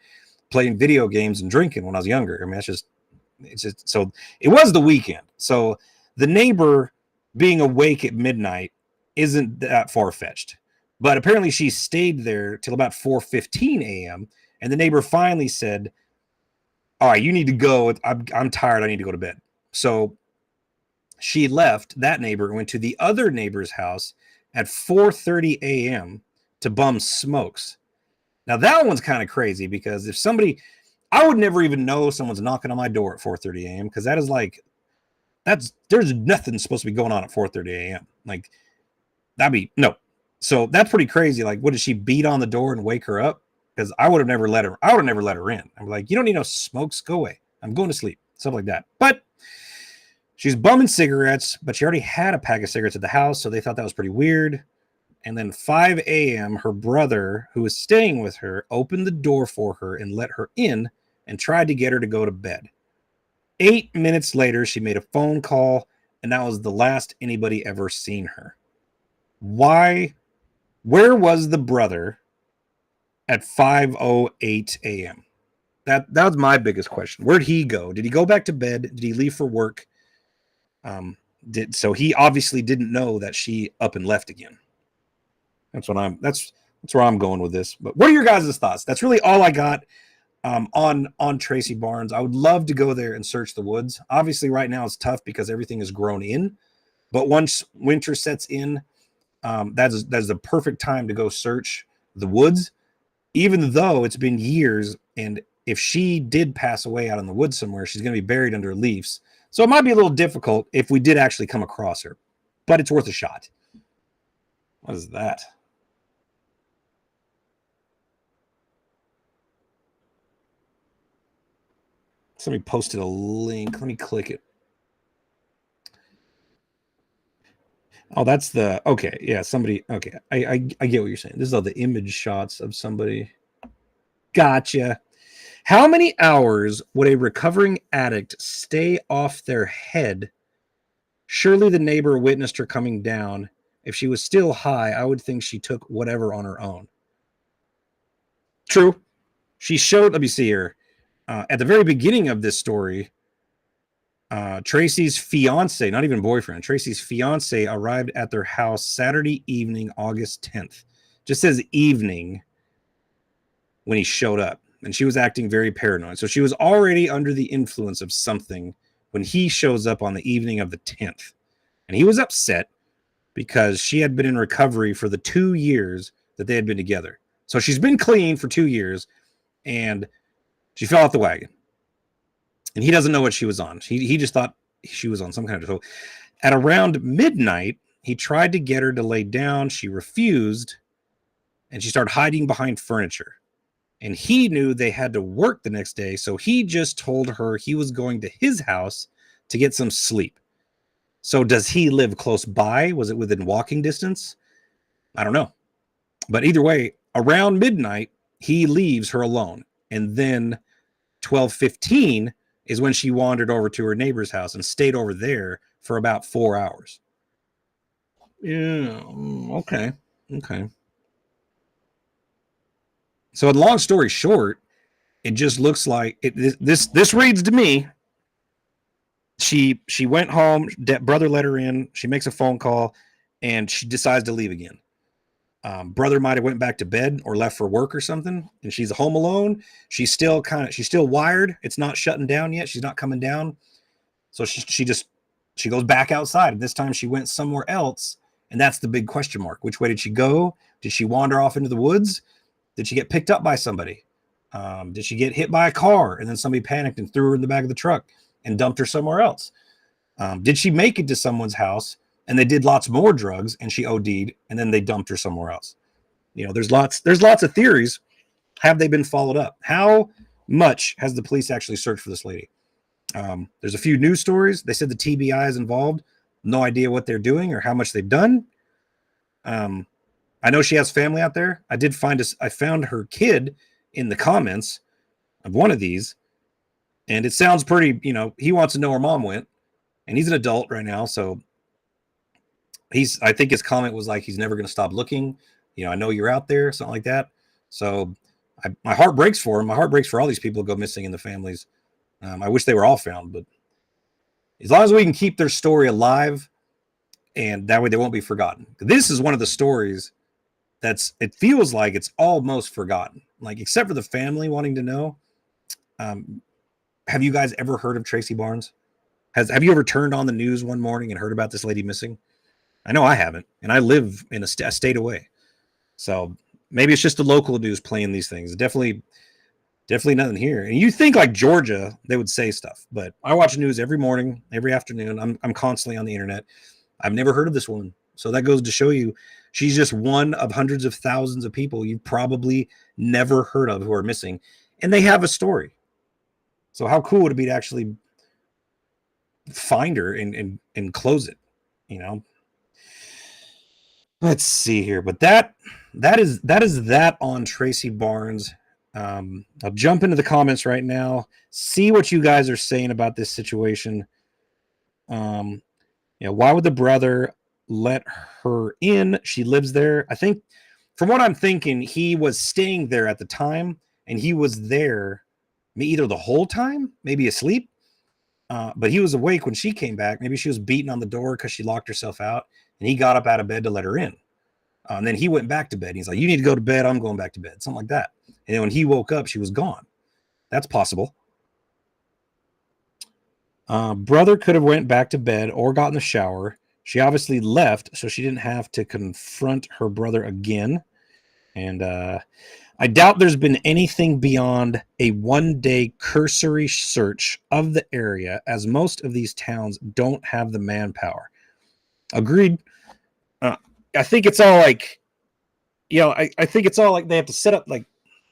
A: playing video games and drinking when I was younger. I mean, it's just, so it was the weekend. So the neighbor being awake at midnight isn't that far-fetched. But apparently she stayed there till about 4:15 a.m. And the neighbor finally said, all right, you need to go. I'm tired. I need to go to bed. So she left that neighbor and went to the other neighbor's house at 4:30 a.m. to bum smokes. Now that one's kind of crazy because I would never even know someone's knocking on my door at 4:30 a.m. because that is like, there's nothing supposed to be going on at 4:30 a.m. Like no. So that's pretty crazy. Like, what did she beat on the door and wake her up? Because I would have never let her in. I'm like, you don't need no smokes. Go away. I'm going to sleep. Stuff like that. But she's bumming cigarettes, but she already had a pack of cigarettes at the house, so they thought that was pretty weird. And then 5 a.m., her brother, who was staying with her, opened the door for her and let her in and tried to get her to go to bed. 8 minutes later, she made a phone call, and that was the last anybody ever seen her. Where was the brother at 5:08 a.m.? That was my biggest question. Where'd he go? Did he go back to bed? Did he leave for work? So he obviously didn't know that she up and left again. That's where I'm going with this. But what are your guys' thoughts? That's really all I got on Tracey Barnes. I would love to go there and search the woods. Obviously, right now it's tough because everything is grown in. But once winter sets in, that's the perfect time to go search the woods, even though it's been years. And if she did pass away out in the woods somewhere, she's going to be buried under leaves. So it might be a little difficult if we did actually come across her, but it's worth a shot. What is that? Somebody posted a link. Let me click it. Oh, that's okay. Yeah, somebody. Okay, I get what you're saying. This is all the image shots of somebody. Gotcha. How many hours would a recovering addict stay off their head? Surely the neighbor witnessed her coming down. If she was still high, I would think she took whatever on her own. True. She showed, let me see here. At the very beginning of this story, Tracy's fiance, not even boyfriend, Tracy's fiance arrived at their house Saturday evening, August 10th. Just says evening when he showed up. And she was acting very paranoid. So she was already under the influence of something when he shows up on the evening of the 10th. And he was upset because she had been in recovery for the 2 years that they had been together. So she's been clean for 2 years, and she fell off the wagon. And he doesn't know what she was on. He just thought she was on some kind of... So at around midnight, he tried to get her to lay down. She refused, and she started hiding behind furniture. And he knew they had to work the next day, so he just told her he was going to his house to get some sleep. So does he live close by? Was it within walking distance? I don't know. But either way, around midnight, he leaves her alone. And then 12:15 is when she wandered over to her neighbor's house and stayed over there for about 4 hours. Yeah, okay. So, long story short, it just looks like this reads to me. She went home. Brother let her in. She makes a phone call, and she decides to leave again. Brother might have went back to bed or left for work or something, and she's home alone. She's still wired. It's not shutting down yet. She's not coming down. So she goes back outside. And this time she went somewhere else, and that's the big question mark. Which way did she go? Did she wander off into the woods? Did she get picked up by somebody? Did she get hit by a car and then somebody panicked and threw her in the back of the truck and dumped her somewhere else? Did she make it to someone's house and they did lots more drugs and she OD'd and then they dumped her somewhere else? You know, there's lots of theories. Have they been followed up? How much has the police actually searched for this lady? There's a few news stories. They said the TBI is involved. No idea what they're doing or how much they've done. I know she has family out there. I found her kid in the comments of one of these, and it sounds pretty, he wants to know where mom went, and he's an adult right now. So I think his comment was like, he's never going to stop looking. I know you're out there, something like that. So my heart breaks for him. My heart breaks for all these people who go missing in the families. I wish they were all found, but as long as we can keep their story alive, and that way they won't be forgotten. This is one of the stories it feels like it's almost forgotten, like except for the family wanting to know. Have you guys ever heard of Tracey Barnes? Have you ever turned on the news one morning and heard about this lady missing? I know I haven't, and I live in a state away. So maybe it's just the local news playing these things. Definitely nothing here. And you think like Georgia, they would say stuff, but I watch news every morning, every afternoon. I'm constantly on the internet. I've never heard of this woman. So that goes to show you she's just one of hundreds of thousands of people you've probably never heard of who are missing, and they have a story. So how cool would it be to actually find her and close it? Let's see here. But that is that on Tracey Barnes. I'll jump into the comments right now, see what you guys are saying about this situation. Why would the brother let her in? She lives there. I think, from what I'm thinking, he was staying there at the time, and he was there either the whole time, maybe asleep, but he was awake when she came back. Maybe she was beating on the door because she locked herself out, and he got up out of bed to let her in. And then he went back to bed. He's like, you need to go to bed. I'm going back to bed. Something like that. And then when he woke up, she was gone. That's possible. Brother could have went back to bed or got in the shower. She obviously left, so she didn't have to confront her brother again. And I doubt there's been anything beyond a one-day cursory search of the area, as most of these towns don't have the manpower. Agreed. I think it's all like, I think it's all like they have to set up, like,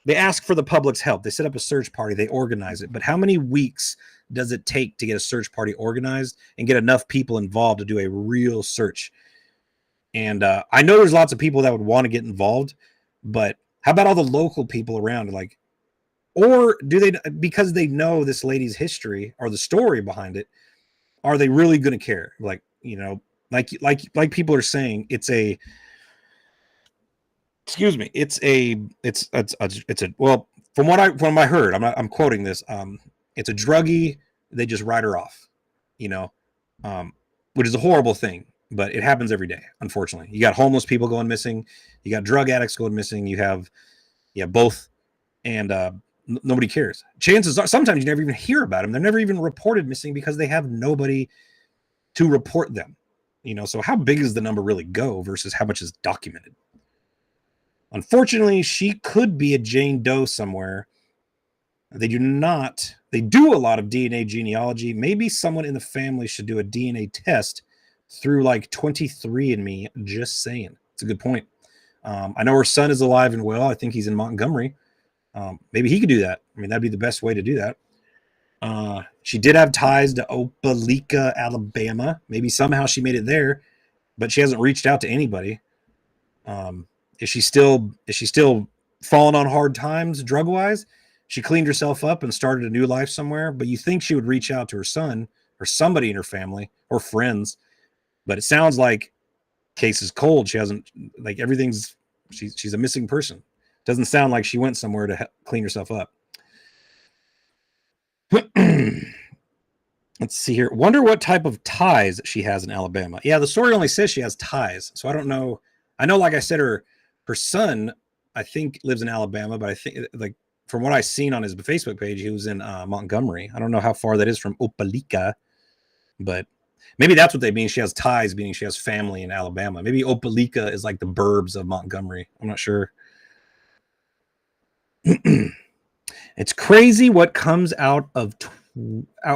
A: they ask for the public's help. They set up a search party. They organize it. But how many weeks does it take to get a search party organized and get enough people involved to do a real search? And I know there's lots of people that would want to get involved, but how about all the local people around? Like, or do they, because they know this lady's history or the story behind it, are they really going to care? Like, like people are saying, it's a well, from what I heard, I'm quoting this. It's a druggie. They just write her off. you know, which is a horrible thing, but it happens every day. Unfortunately, you got homeless people going missing, you got drug addicts going missing, you have both, and nobody cares. Chances are sometimes you never even hear about them. They're never even reported missing because they have nobody to report them. So how big does the number really go versus how much is documented? Unfortunately, she could be a Jane Doe somewhere. They do not. They do a lot of DNA genealogy. Maybe someone in the family should do a DNA test through like 23andMe. Just saying. It's a good point. I know her son is alive and well. I think he's in Montgomery. Maybe he could do that. I mean, that'd be the best way to do that. She did have ties to Opelika, Alabama. Maybe somehow she made it there, but she hasn't reached out to anybody. Is she still falling on hard times drug wise? She cleaned herself up and started a new life somewhere, but you think she would reach out to her son or somebody in her family or friends, but it sounds like case is cold. She hasn't, like, everything's, she's a missing person. Doesn't sound like she went somewhere to clean herself up. Let's see here. Wonder what type of ties she has in Alabama. Yeah, the story only says she has ties, so I don't know. I know, like I said, her son, I think, lives in Alabama, but I think, like, from what I've seen on his Facebook page, he was in Montgomery. I don't know how far that is from Opelika, but maybe that's what they mean. She has ties, meaning she has family in Alabama. Maybe Opelika is like the burbs of Montgomery. I'm not sure. It's crazy what comes out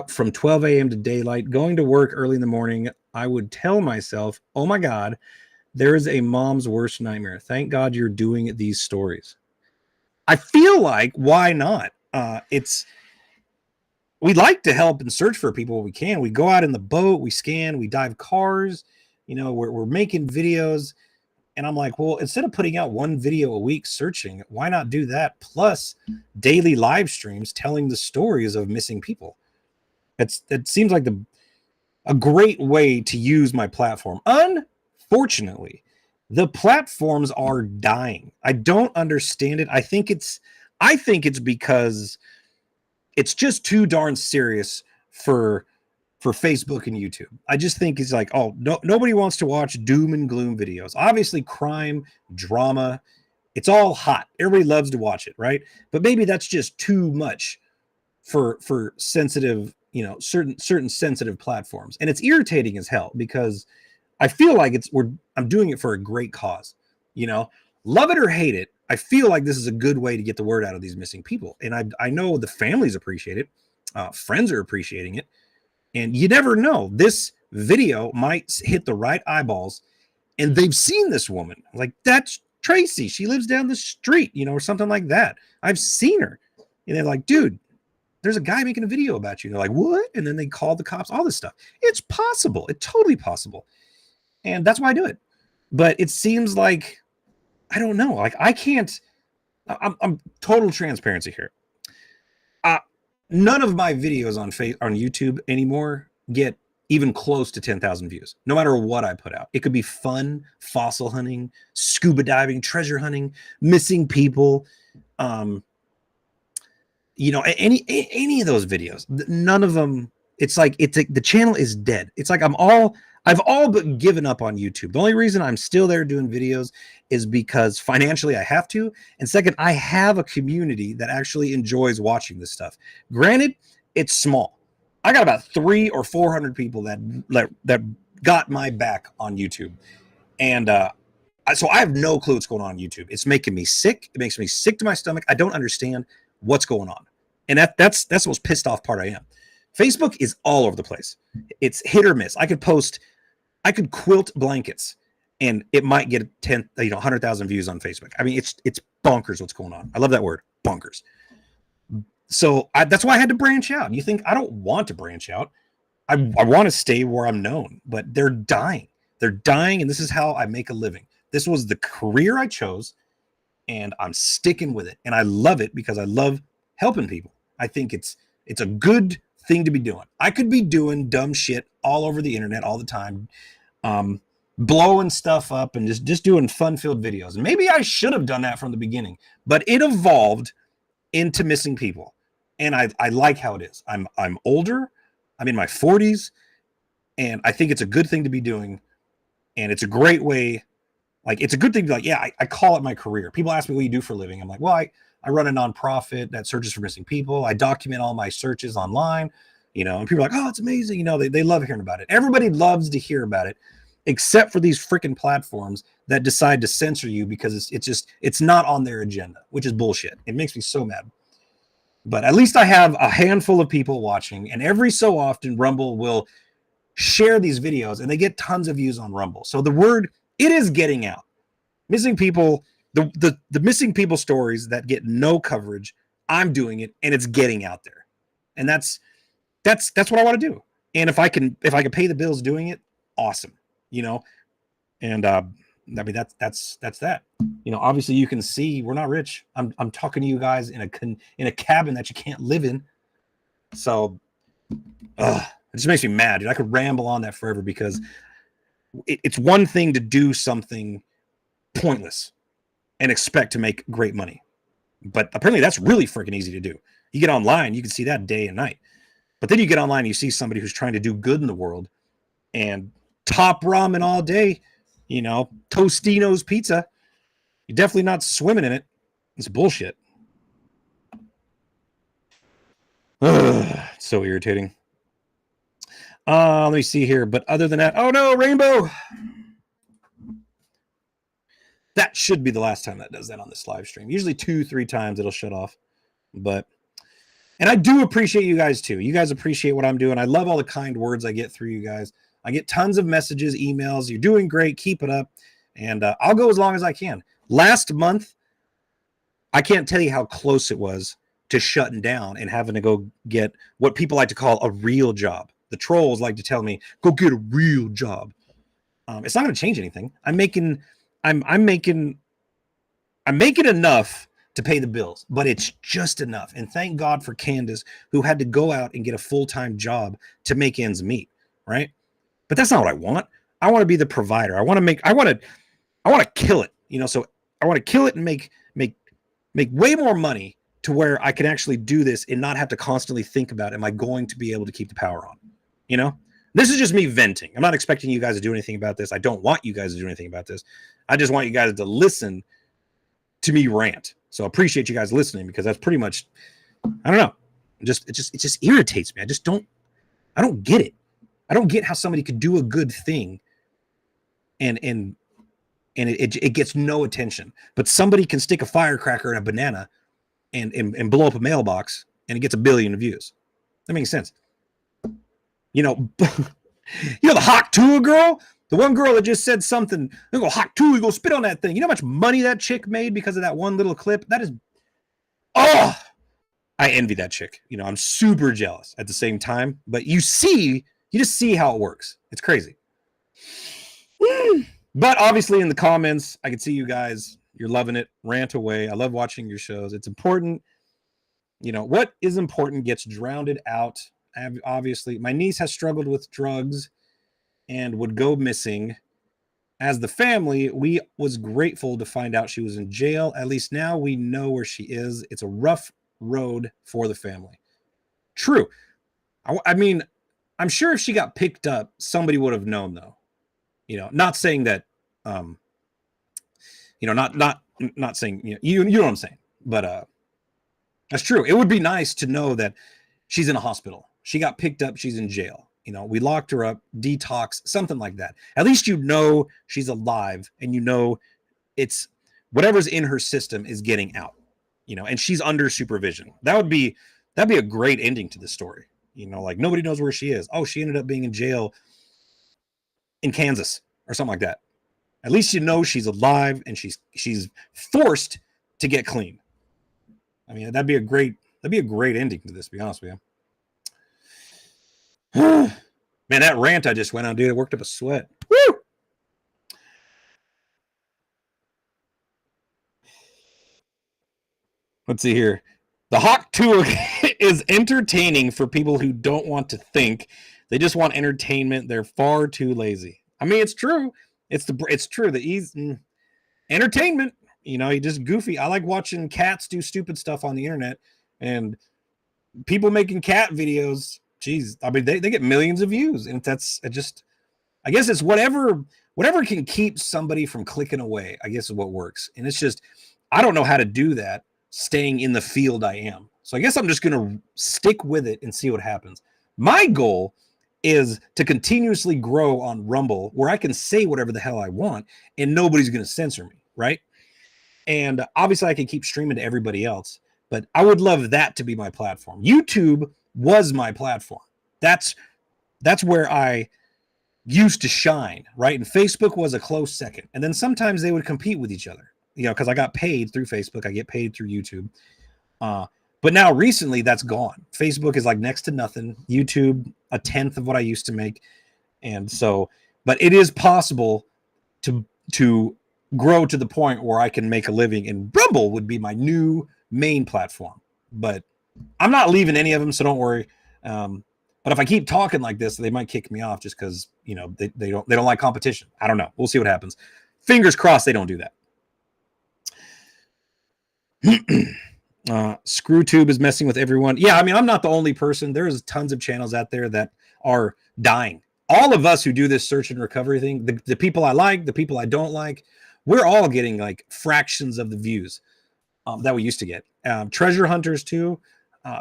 A: from 12 a.m. to daylight. Going to work early in the morning, I would tell myself, oh my God, there is a mom's worst nightmare. Thank God you're doing these stories. I feel like, why not? We like to help and search for people when we can. We go out in the boat, we scan, we dive cars, we're making videos. And I'm like, well, instead of putting out one video a week searching, why not do that plus daily live streams telling the stories of missing people? It seems like a great way to use my platform. Unfortunately, the platforms are dying. I don't understand it. I think it's because it's just too darn serious for Facebook and YouTube. I just think it's like, oh, nobody wants to watch doom and gloom videos. Obviously, crime, drama, it's all hot. Everybody loves to watch it, right? But maybe that's just too much for sensitive, certain sensitive platforms. And it's irritating as hell because I feel like I'm doing it for a great cause. Love it or hate it, I feel like this is a good way to get the word out of these missing people. And I know the families appreciate it. Friends are appreciating it. And you never know. This video might hit the right eyeballs and they've seen this woman. Like, that's Tracy. She lives down the street, or something like that. I've seen her. And they're like, dude, there's a guy making a video about you. And they're like, what? And then they call the cops, all this stuff. It's possible. It's totally possible. And that's why I do it. But it seems like, I don't know. Like, I can't, I'm total transparency here. None of my videos on YouTube anymore get even close to 10,000 views, no matter what I put out. It could be fun, fossil hunting, scuba diving, treasure hunting, missing people, any of those videos. None of them. It's like the channel is dead. It's like I've all but given up on YouTube. The only reason I'm still there doing videos is because financially I have to. And second, I have a community that actually enjoys watching this stuff. Granted, it's small. I got about 300 or 400 people that got my back on YouTube. And so I have no clue what's going on YouTube. It's making me sick. It makes me sick to my stomach. I don't understand what's going on. And that's the most pissed off part I am. Facebook is all over the place. It's hit or miss. I could quilt blankets and it might get 100,000 views on Facebook. I mean, it's bonkers what's going on. I love that word, bonkers. So that's why I had to branch out. And you think I don't want to branch out. I want to stay where I'm known, but they're dying. They're dying. And this is how I make a living. This was the career I chose and I'm sticking with it. And I love it because I love helping people. I think it's a good thing to be doing. I could be doing dumb shit all over the internet all the time, blowing stuff up and just doing fun-filled videos. And maybe I should have done that from the beginning, but it evolved into missing people. And I like how it is. I'm older. I'm in my 40s. And I think it's a good thing to be doing. And it's a great way. Like, it's a good thing to be like, yeah, I call it my career. People ask me what you do for a living. I'm like, well, I run a nonprofit that searches for missing people. I document all my searches online, and people are like, oh, it's amazing. They love hearing about it. Everybody loves to hear about it, except for these freaking platforms that decide to censor you because it's not on their agenda, which is bullshit. It makes me so mad. But at least I have a handful of people watching, and every so often Rumble will share these videos and they get tons of views on Rumble. So the word, it is getting out. Missing people, the missing people stories that get no coverage, I'm doing it and it's getting out there. And that's what I want to do. And if I can pay the bills doing it, awesome. And I mean that's that. Obviously you can see we're not rich. I'm talking to you guys in a cabin that you can't live in. So it just makes me mad, dude. I could ramble on that forever because it's one thing to do something pointless and expect to make great money. But apparently that's really freaking easy to do. You get online, you can see that day and night. But then you get online and you see somebody who's trying to do good in the world and top ramen all day, Tostino's pizza. You're definitely not swimming in it. It's bullshit. It's so irritating. Let me see here. But other than that, oh no, Rainbow. That should be the last time that does that on this live stream. Usually 2-3 times it'll shut off. And I do appreciate you guys too. You guys appreciate what I'm doing. I love all the kind words I get through you guys. I get tons of messages, emails. You're doing great. Keep it up. And I'll go as long as I can. Last month, I can't tell you how close it was to shutting down and having to go get what people like to call a real job. The trolls like to tell me, go get a real job. It's not going to change anything. I'm making enough to pay the bills, but it's just enough. And thank God for Candace, who had to go out and get a full-time job to make ends meet, right? But that's not what I want. I want to be the provider. I want to kill it, so I want to kill it and make way more money to where I can actually do this and not have to constantly think about, am I going to be able to keep the power on? This is just me venting. I'm not expecting you guys to do anything about this. I don't want you guys to do anything about this. I just want you guys to listen to me rant. So I appreciate you guys listening because that's pretty much, I don't know. It just irritates me. I don't get it. I don't get how somebody could do a good thing and it gets no attention, but somebody can stick a firecracker in a banana and blow up a mailbox and it gets 1 billion views. That makes sense. The hot Tua girl, the one girl that just said something, they go hot Tua, you go spit on that thing. You know how much money that chick made because of that one little clip? That is, I envy that chick. I'm super jealous at the same time, but you just see how it works. It's crazy. But obviously in the comments, I can see you guys, you're loving it. Rant away. I love watching your shows. It's important. What is important gets drowned out. Obviously, my niece has struggled with drugs and would go missing. As the family, we was grateful to find out she was in jail. At least now we know where she is. It's a rough road for the family. True. I mean, I'm sure if she got picked up, somebody would have known, though. Not saying that, not saying, you know what I'm saying, but that's true. It would be nice to know that she's in a hospital. She got picked up. She's in jail. We locked her up, detox, something like that. At least she's alive and it's whatever's in her system is getting out, and she's under supervision. That'd be a great ending to this story. Like nobody knows where she is. Oh, she ended up being in jail in Kansas or something like that. At least she's alive and she's forced to get clean. I mean, that'd be a great ending to this, to be honest with you. Man, that rant I just went on, dude, it worked up a sweat. Woo! Let's see here. The Hawk Tour is entertaining for people who don't want to think. They just want entertainment. They're far too lazy. I mean, it's true. It's true. The entertainment, you just goofy. I like watching cats do stupid stuff on the internet and people making cat videos geez, I mean, they get millions of views, and I guess it's whatever can keep somebody from clicking away, I guess is what works. And it's just, I don't know how to do that staying in the field I am. So I guess I'm just going to stick with it and see what happens. My goal is to continuously grow on Rumble where I can say whatever the hell I want and nobody's going to censor me, right? And obviously I can keep streaming to everybody else, but I would love that to be my platform. YouTube was my platform. That's where I used to shine, right? And Facebook was a close second. And then sometimes they would compete with each other, because I got paid through Facebook. I get paid through YouTube. But now recently that's gone. Facebook is like next to nothing. YouTube, 1/10 of what I used to make. And so, but it is possible to grow to the point where I can make a living, and Rumble would be my new main platform. But I'm not leaving any of them, so don't worry. But if I keep talking like this, they might kick me off just because they don't like competition. I don't know. We'll see what happens. Fingers crossed they don't do that. ScrewTube is messing with everyone. Yeah, I mean, I'm not the only person. There's tons of channels out there that are dying. All of us who do this search and recovery thing, the people I like, the people I don't like, we're all getting like fractions of the views that we used to get. Treasure hunters too.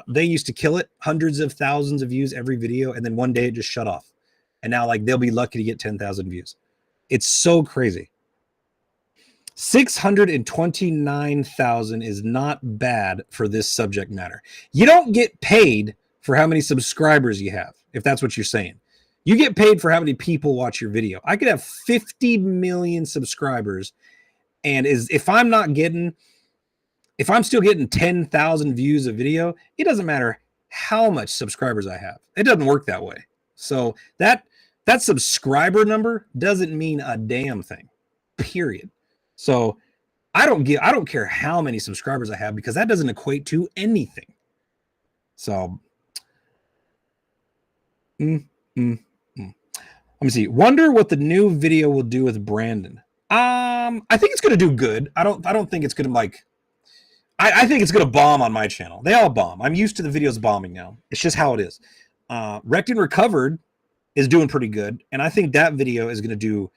A: They used to kill it, hundreds of thousands of views every video, and then one day it just shut off. And now like they'll be lucky to get 10,000 views. It's so crazy. 629,000 is not bad for this subject matter. You don't get paid for how many subscribers you have, if that's what you're saying. You get paid for how many people watch your video. I could have 50 million subscribers, and if I'm still getting 10,000 views a video, it doesn't matter how much subscribers I have. It doesn't work that way. So that subscriber number doesn't mean a damn thing, period. So I don't care how many subscribers I have, because that doesn't equate to anything. So let me see. Wonder what the new video will do with Brandon. I think it's going to do good. I don't think it's going to like, I think it's going to bomb on my channel. They all bomb. I'm used to the videos bombing now. It's just how it is. Wrecked and Recovered is doing pretty good. And I think that video is going to do,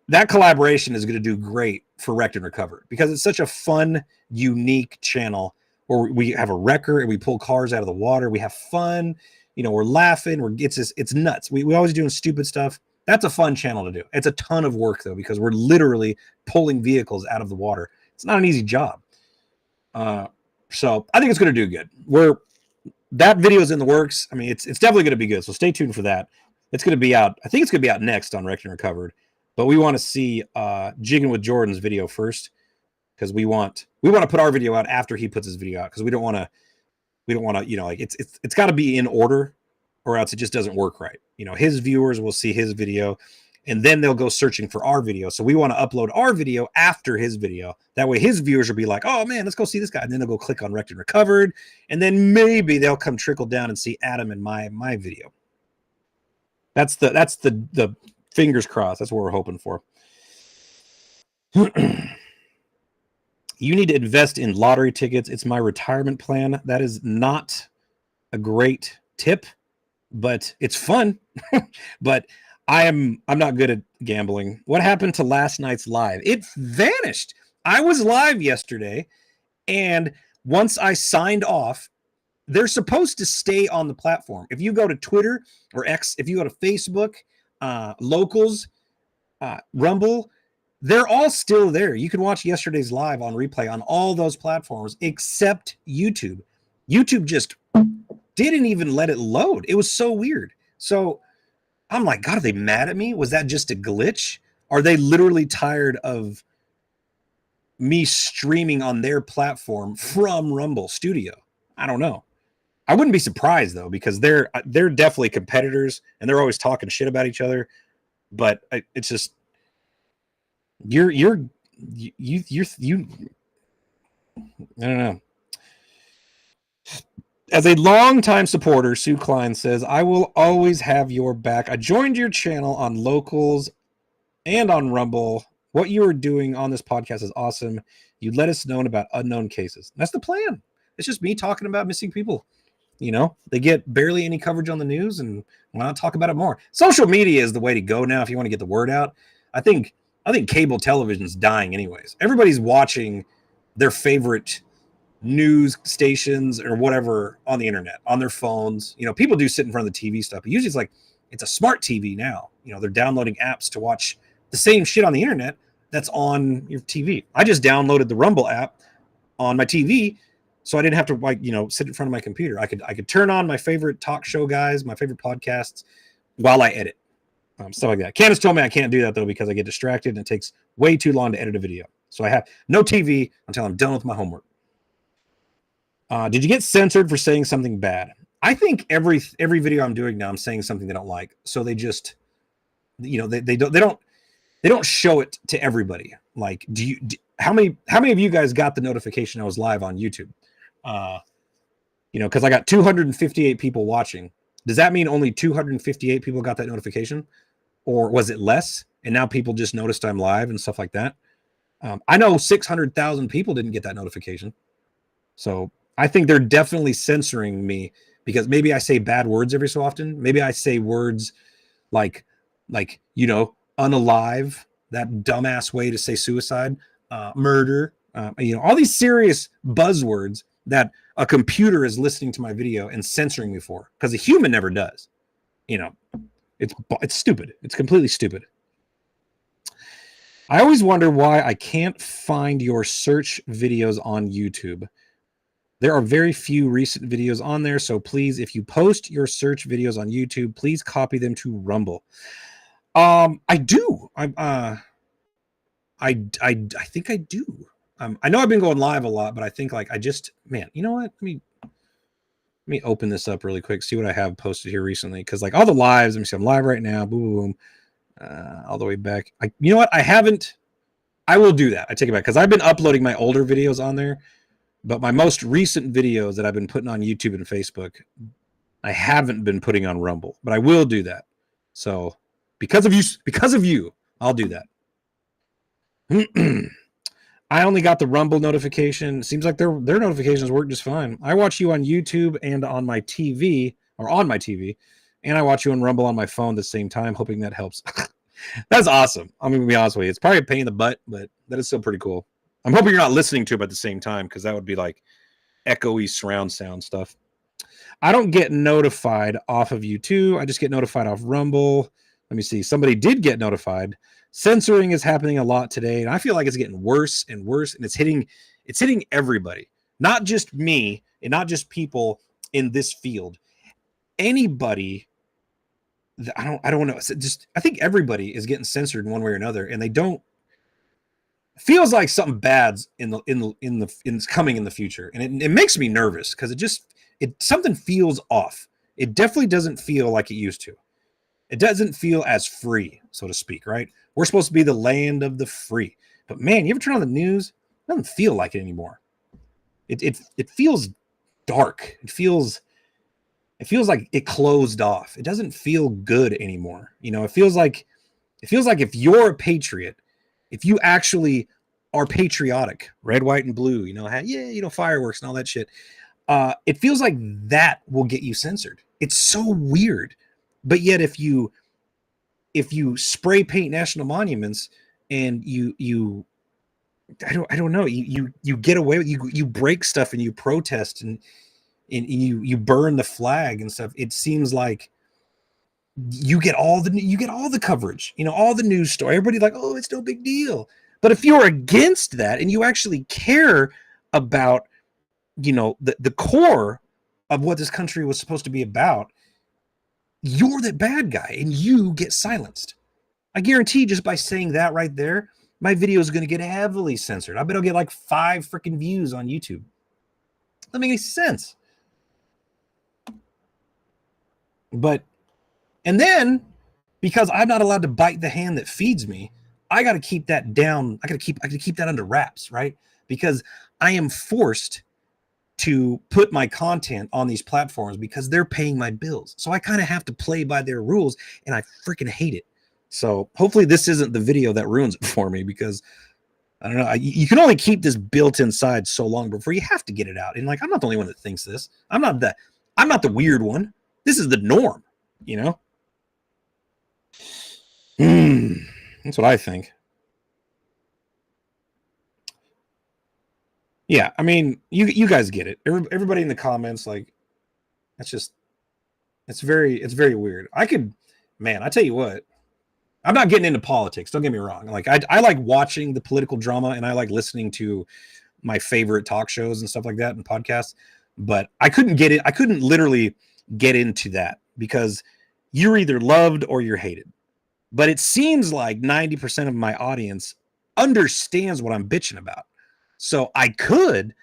A: that collaboration is going to do great for Wrecked and Recovered, because it's such a fun, unique channel where we have a wrecker and we pull cars out of the water. We have fun. We're laughing. It's nuts. We always doing stupid stuff. That's a fun channel to do. It's a ton of work though, because we're literally pulling vehicles out of the water. It's not an easy job. So I think it's going to do good. That video is in the works. I mean, it's definitely going to be good. So stay tuned for that. It's going to be out. I think it's going to be out next on Wrecked and Recovered, but we want to see Jigging with Jordan's video first, because we want to put our video out after he puts his video out, because we don't want to, like it's got to be in order, or else it just doesn't work right. His viewers will see his video, and then they'll go searching for our video. So we want to upload our video after his video. That way his viewers will be like, oh man, let's go see this guy. And then they'll go click on Wrecked and Recovered. And then maybe they'll come trickle down and see Adam and my video. That's the fingers crossed. That's what we're hoping for. You need to invest in lottery tickets. It's my retirement plan. That is not a great tip, but it's fun. But I'm not good at gambling. What happened to last night's live? It vanished. I was live yesterday, and once I signed off, they're supposed to stay on the platform. If you go to Twitter or X, if you go to Facebook, Locals, Rumble, they're all still there. You can watch yesterday's live on replay on all those platforms except YouTube. YouTube just didn't even let it load. It was so weird. So I'm like, God, are they mad at me? Was that just a glitch? Are they literally tired of me streaming on their platform from Rumble Studio? I don't know. I wouldn't be surprised though, because they're definitely competitors and they're always talking shit about each other. But it's just you I don't know. As a longtime supporter, Sue Klein says, I will always have your back. I joined your channel on Locals and on Rumble. What you are doing on this podcast is awesome. You let us know about unknown cases. That's the plan. It's just me talking about missing people. You know, they get barely any coverage on the news, and why not talk about it more? Social media is the way to go now if you want to get the word out. I think cable television is dying anyways. Everybody's watching their favorite news stations or whatever on the internet, on their phones. You know, people do sit in front of the TV stuff, but usually it's like it's a smart TV now. You know, they're downloading apps to watch the same shit on the internet that's on your TV. I just downloaded the Rumble app on my TV, so I didn't have to, like, you know, sit in front of my computer. I could turn on my favorite talk show guys, my favorite podcasts, while I edit, stuff like that. Candace told me I can't do that though because I get distracted and it takes way too long to edit a video. So I have no TV until I'm done with my homework. Did you get censored for saying something bad? I think every video I'm doing now, I'm saying something they don't like. So they just, you know, they don't show it to everybody. Like, how many of you guys got the notification I was live on YouTube? You know, because I got 258 people watching. Does that mean only 258 people got that notification, or was it less? And now people just noticed I'm live and stuff like that. I know 600,000 people didn't get that notification. So I think they're definitely censoring me because maybe I say bad words every so often. Maybe I say words like, you know, unalive, that dumbass way to say suicide, murder, you know, all these serious buzzwords that a computer is listening to my video and censoring me for, because a human never does. You know, it's stupid. It's completely stupid. I always wonder why I can't find your search videos on YouTube. There are very few recent videos on there, so please, if you post your search videos on YouTube, please copy them to Rumble. I do. I think I do. I know I've been going live a lot, but I think, like, man, you know what? Let me open this up really quick, see what I have posted here recently, because, like, all the lives, let me see, I'm live right now, boom, boom, boom, all the way back. You know what? I will do that. I take it back, because I've been uploading my older videos on there, but my most recent videos that I've been putting on YouTube and Facebook, I haven't been putting on Rumble, but I will do that. So because of you, I'll do that. I only got the Rumble notification. Seems like their notifications work just fine. I watch you on YouTube and on my TV, and I watch you on Rumble on my phone at the same time, hoping that helps. That's awesome. I'm going to be honest with you. It's probably a pain in the butt, but that is still pretty cool. I'm hoping you're not listening to them at the same time, because that would be like echoey surround sound stuff. I don't get notified off of YouTube. I just get notified off Rumble. Let me see. Somebody did get notified. Censoring is happening a lot today, and I feel like it's getting worse and worse, and it's hitting everybody, not just me and not just people in this field. Anybody, I don't know. I think everybody is getting censored in one way or another, and they don't. Feels like something bad's in coming in the future, and it makes me nervous because something feels off. It definitely doesn't feel like it used to. It doesn't feel as free, so to speak, right? We're supposed to be the land of the free. But man, you ever turn on the news? It doesn't feel like it anymore. It feels dark. It feels like it closed off. It doesn't feel good anymore. You know, it feels like if you're a patriot, if you actually are patriotic, red, white, and blue, you know, fireworks and all that shit, it feels like that will get you censored. It's so weird. But yet, if you spray paint national monuments and you I don't know, you get away with, you break stuff and you protest and you burn the flag and stuff, it seems like you get all the coverage, you know, all the news story. Everybody's like, oh, it's no big deal. But if you're against that and you actually care about, you know, the core of what this country was supposed to be about, you're the bad guy and you get silenced. I guarantee just by saying that right there, my video is going to get heavily censored. I bet I'll get like 5 freaking views on YouTube. Doesn't make any sense. But, and then because I'm not allowed to bite the hand that feeds me, I got to keep that down. I got to keep that under wraps, right? Because I am forced to put my content on these platforms because they're paying my bills. So I kind of have to play by their rules, and I freaking hate it. So hopefully this isn't the video that ruins it for me, because I don't know. You can only keep this built inside so long before you have to get it out. And like, I'm not the only one that thinks this. I'm not I'm not the weird one. This is the norm, you know? That's what I think. Yeah, I mean, you guys get it. Everybody in the comments, like, it's very weird. I tell you what, I'm not getting into politics. Don't get me wrong. Like, I like watching the political drama, and I like listening to my favorite talk shows and stuff like that and podcasts. But I couldn't literally get into that because you're either loved or you're hated. But it seems like 90% of my audience understands what I'm bitching about. So I could,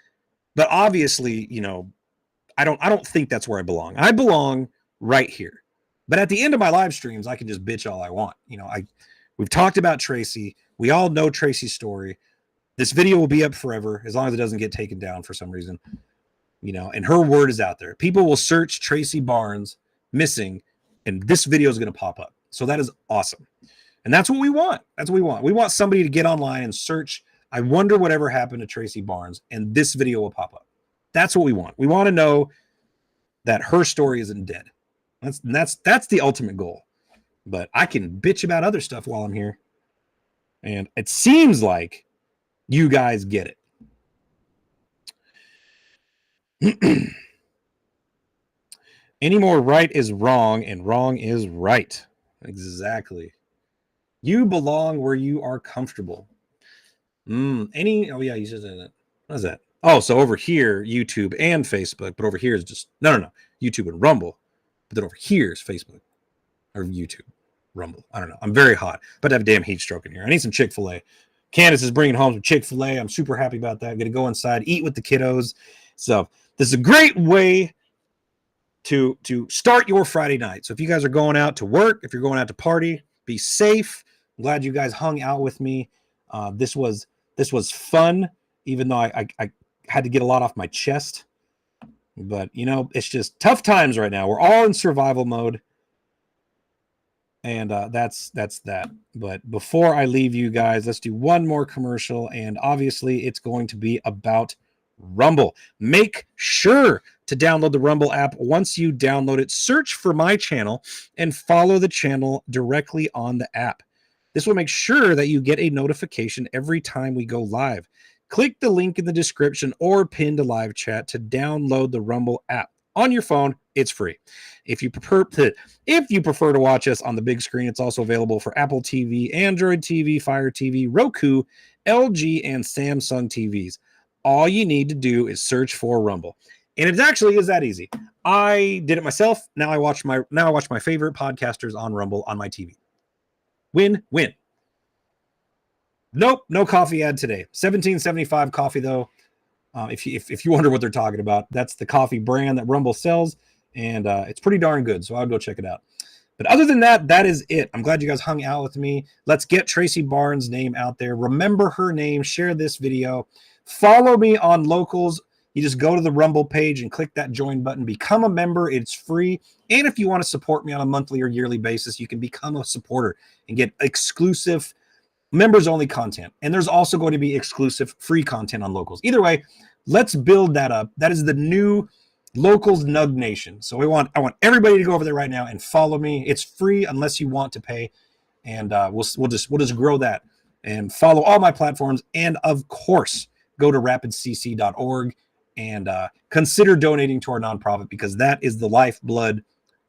A: but obviously, I don't think that's where I belong. I belong right here. But at the end of my live streams, I can just bitch all I want. We've talked about Tracy. We all know Tracy's story. This video will be up forever as long as it doesn't get taken down for some reason. And her word is out there. People will search Tracey Barnes missing, and this video is going to pop up. So that is awesome. And that's what we want. That's what we want. We want somebody to get online and search, I wonder whatever happened to Tracey Barnes, and this video will pop up. That's what we want. We want to know that her story isn't dead. That's the ultimate goal. But I can bitch about other stuff while I'm here. And it seems like you guys get it. Any more right is wrong and wrong is right. Exactly. You belong where you are comfortable. Oh yeah, you said that. What is that? Oh, so over here, YouTube and Facebook, but over here is just no, YouTube and Rumble. But then over here is Facebook or YouTube, Rumble. I don't know. I'm very hot, but I have a damn heat stroke in here. I need some Chick-fil-A. Candace is bringing home some Chick-fil-A. I'm super happy about that. I'm going to go inside, eat with the kiddos. So this is a great way to start your Friday night. So if you guys are going out to work, if you're going out to party, be safe. I'm glad you guys hung out with me. This was fun, even though I had to get a lot off my chest. But, it's just tough times right now. We're all in survival mode. And that's that. But before I leave you guys, let's do one more commercial. And obviously, it's going to be about Rumble. Make sure to download the Rumble app. Once you download it, search for my channel and follow the channel directly on the app. This will make sure that you get a notification every time we go live. Click the link in the description or pinned to live chat to download the Rumble app. On your phone, it's free. If you prefer to watch us on the big screen, it's also available for Apple TV, Android TV, Fire TV, Roku, LG, and Samsung TVs. All you need to do is search for Rumble. And it actually is that easy. I did it myself. Now I watch my favorite podcasters on Rumble on my TV. Win. Nope, no coffee ad today. $17.75 coffee though. If you wonder what they're talking about, that's the coffee brand that Rumble sells, and it's pretty darn good. So I'll go check it out. But other than that, that is it. I'm glad you guys hung out with me. Let's get Tracey Barnes' name out there. Remember her name. Share this video. Follow me on Locals. You just go to the Rumble page and click that join button. Become a member. It's free. And if you want to support me on a monthly or yearly basis, you can become a supporter and get exclusive members-only content. And there's also going to be exclusive free content on Locals. Either way, let's build that up. That is the new Locals Nug Nation. So I want everybody to go over there right now and follow me. It's free unless you want to pay. And we'll just grow that and follow all my platforms. And of course, go to rapidcc.org and consider donating to our nonprofit, because that is the lifeblood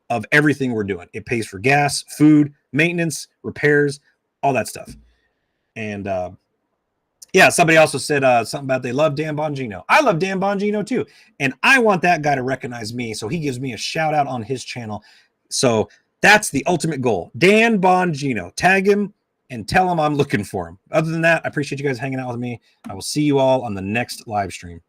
A: of everything we're doing. It pays for gas, food, maintenance, repairs, all that stuff. And yeah, somebody also said something about they love Dan Bongino. I love Dan Bongino too. And I want that guy to recognize me, so he gives me a shout out on his channel. So that's the ultimate goal. Dan Bongino. Tag him and tell him I'm looking for him. Other than that, I appreciate you guys hanging out with me. I will see you all on the next live stream.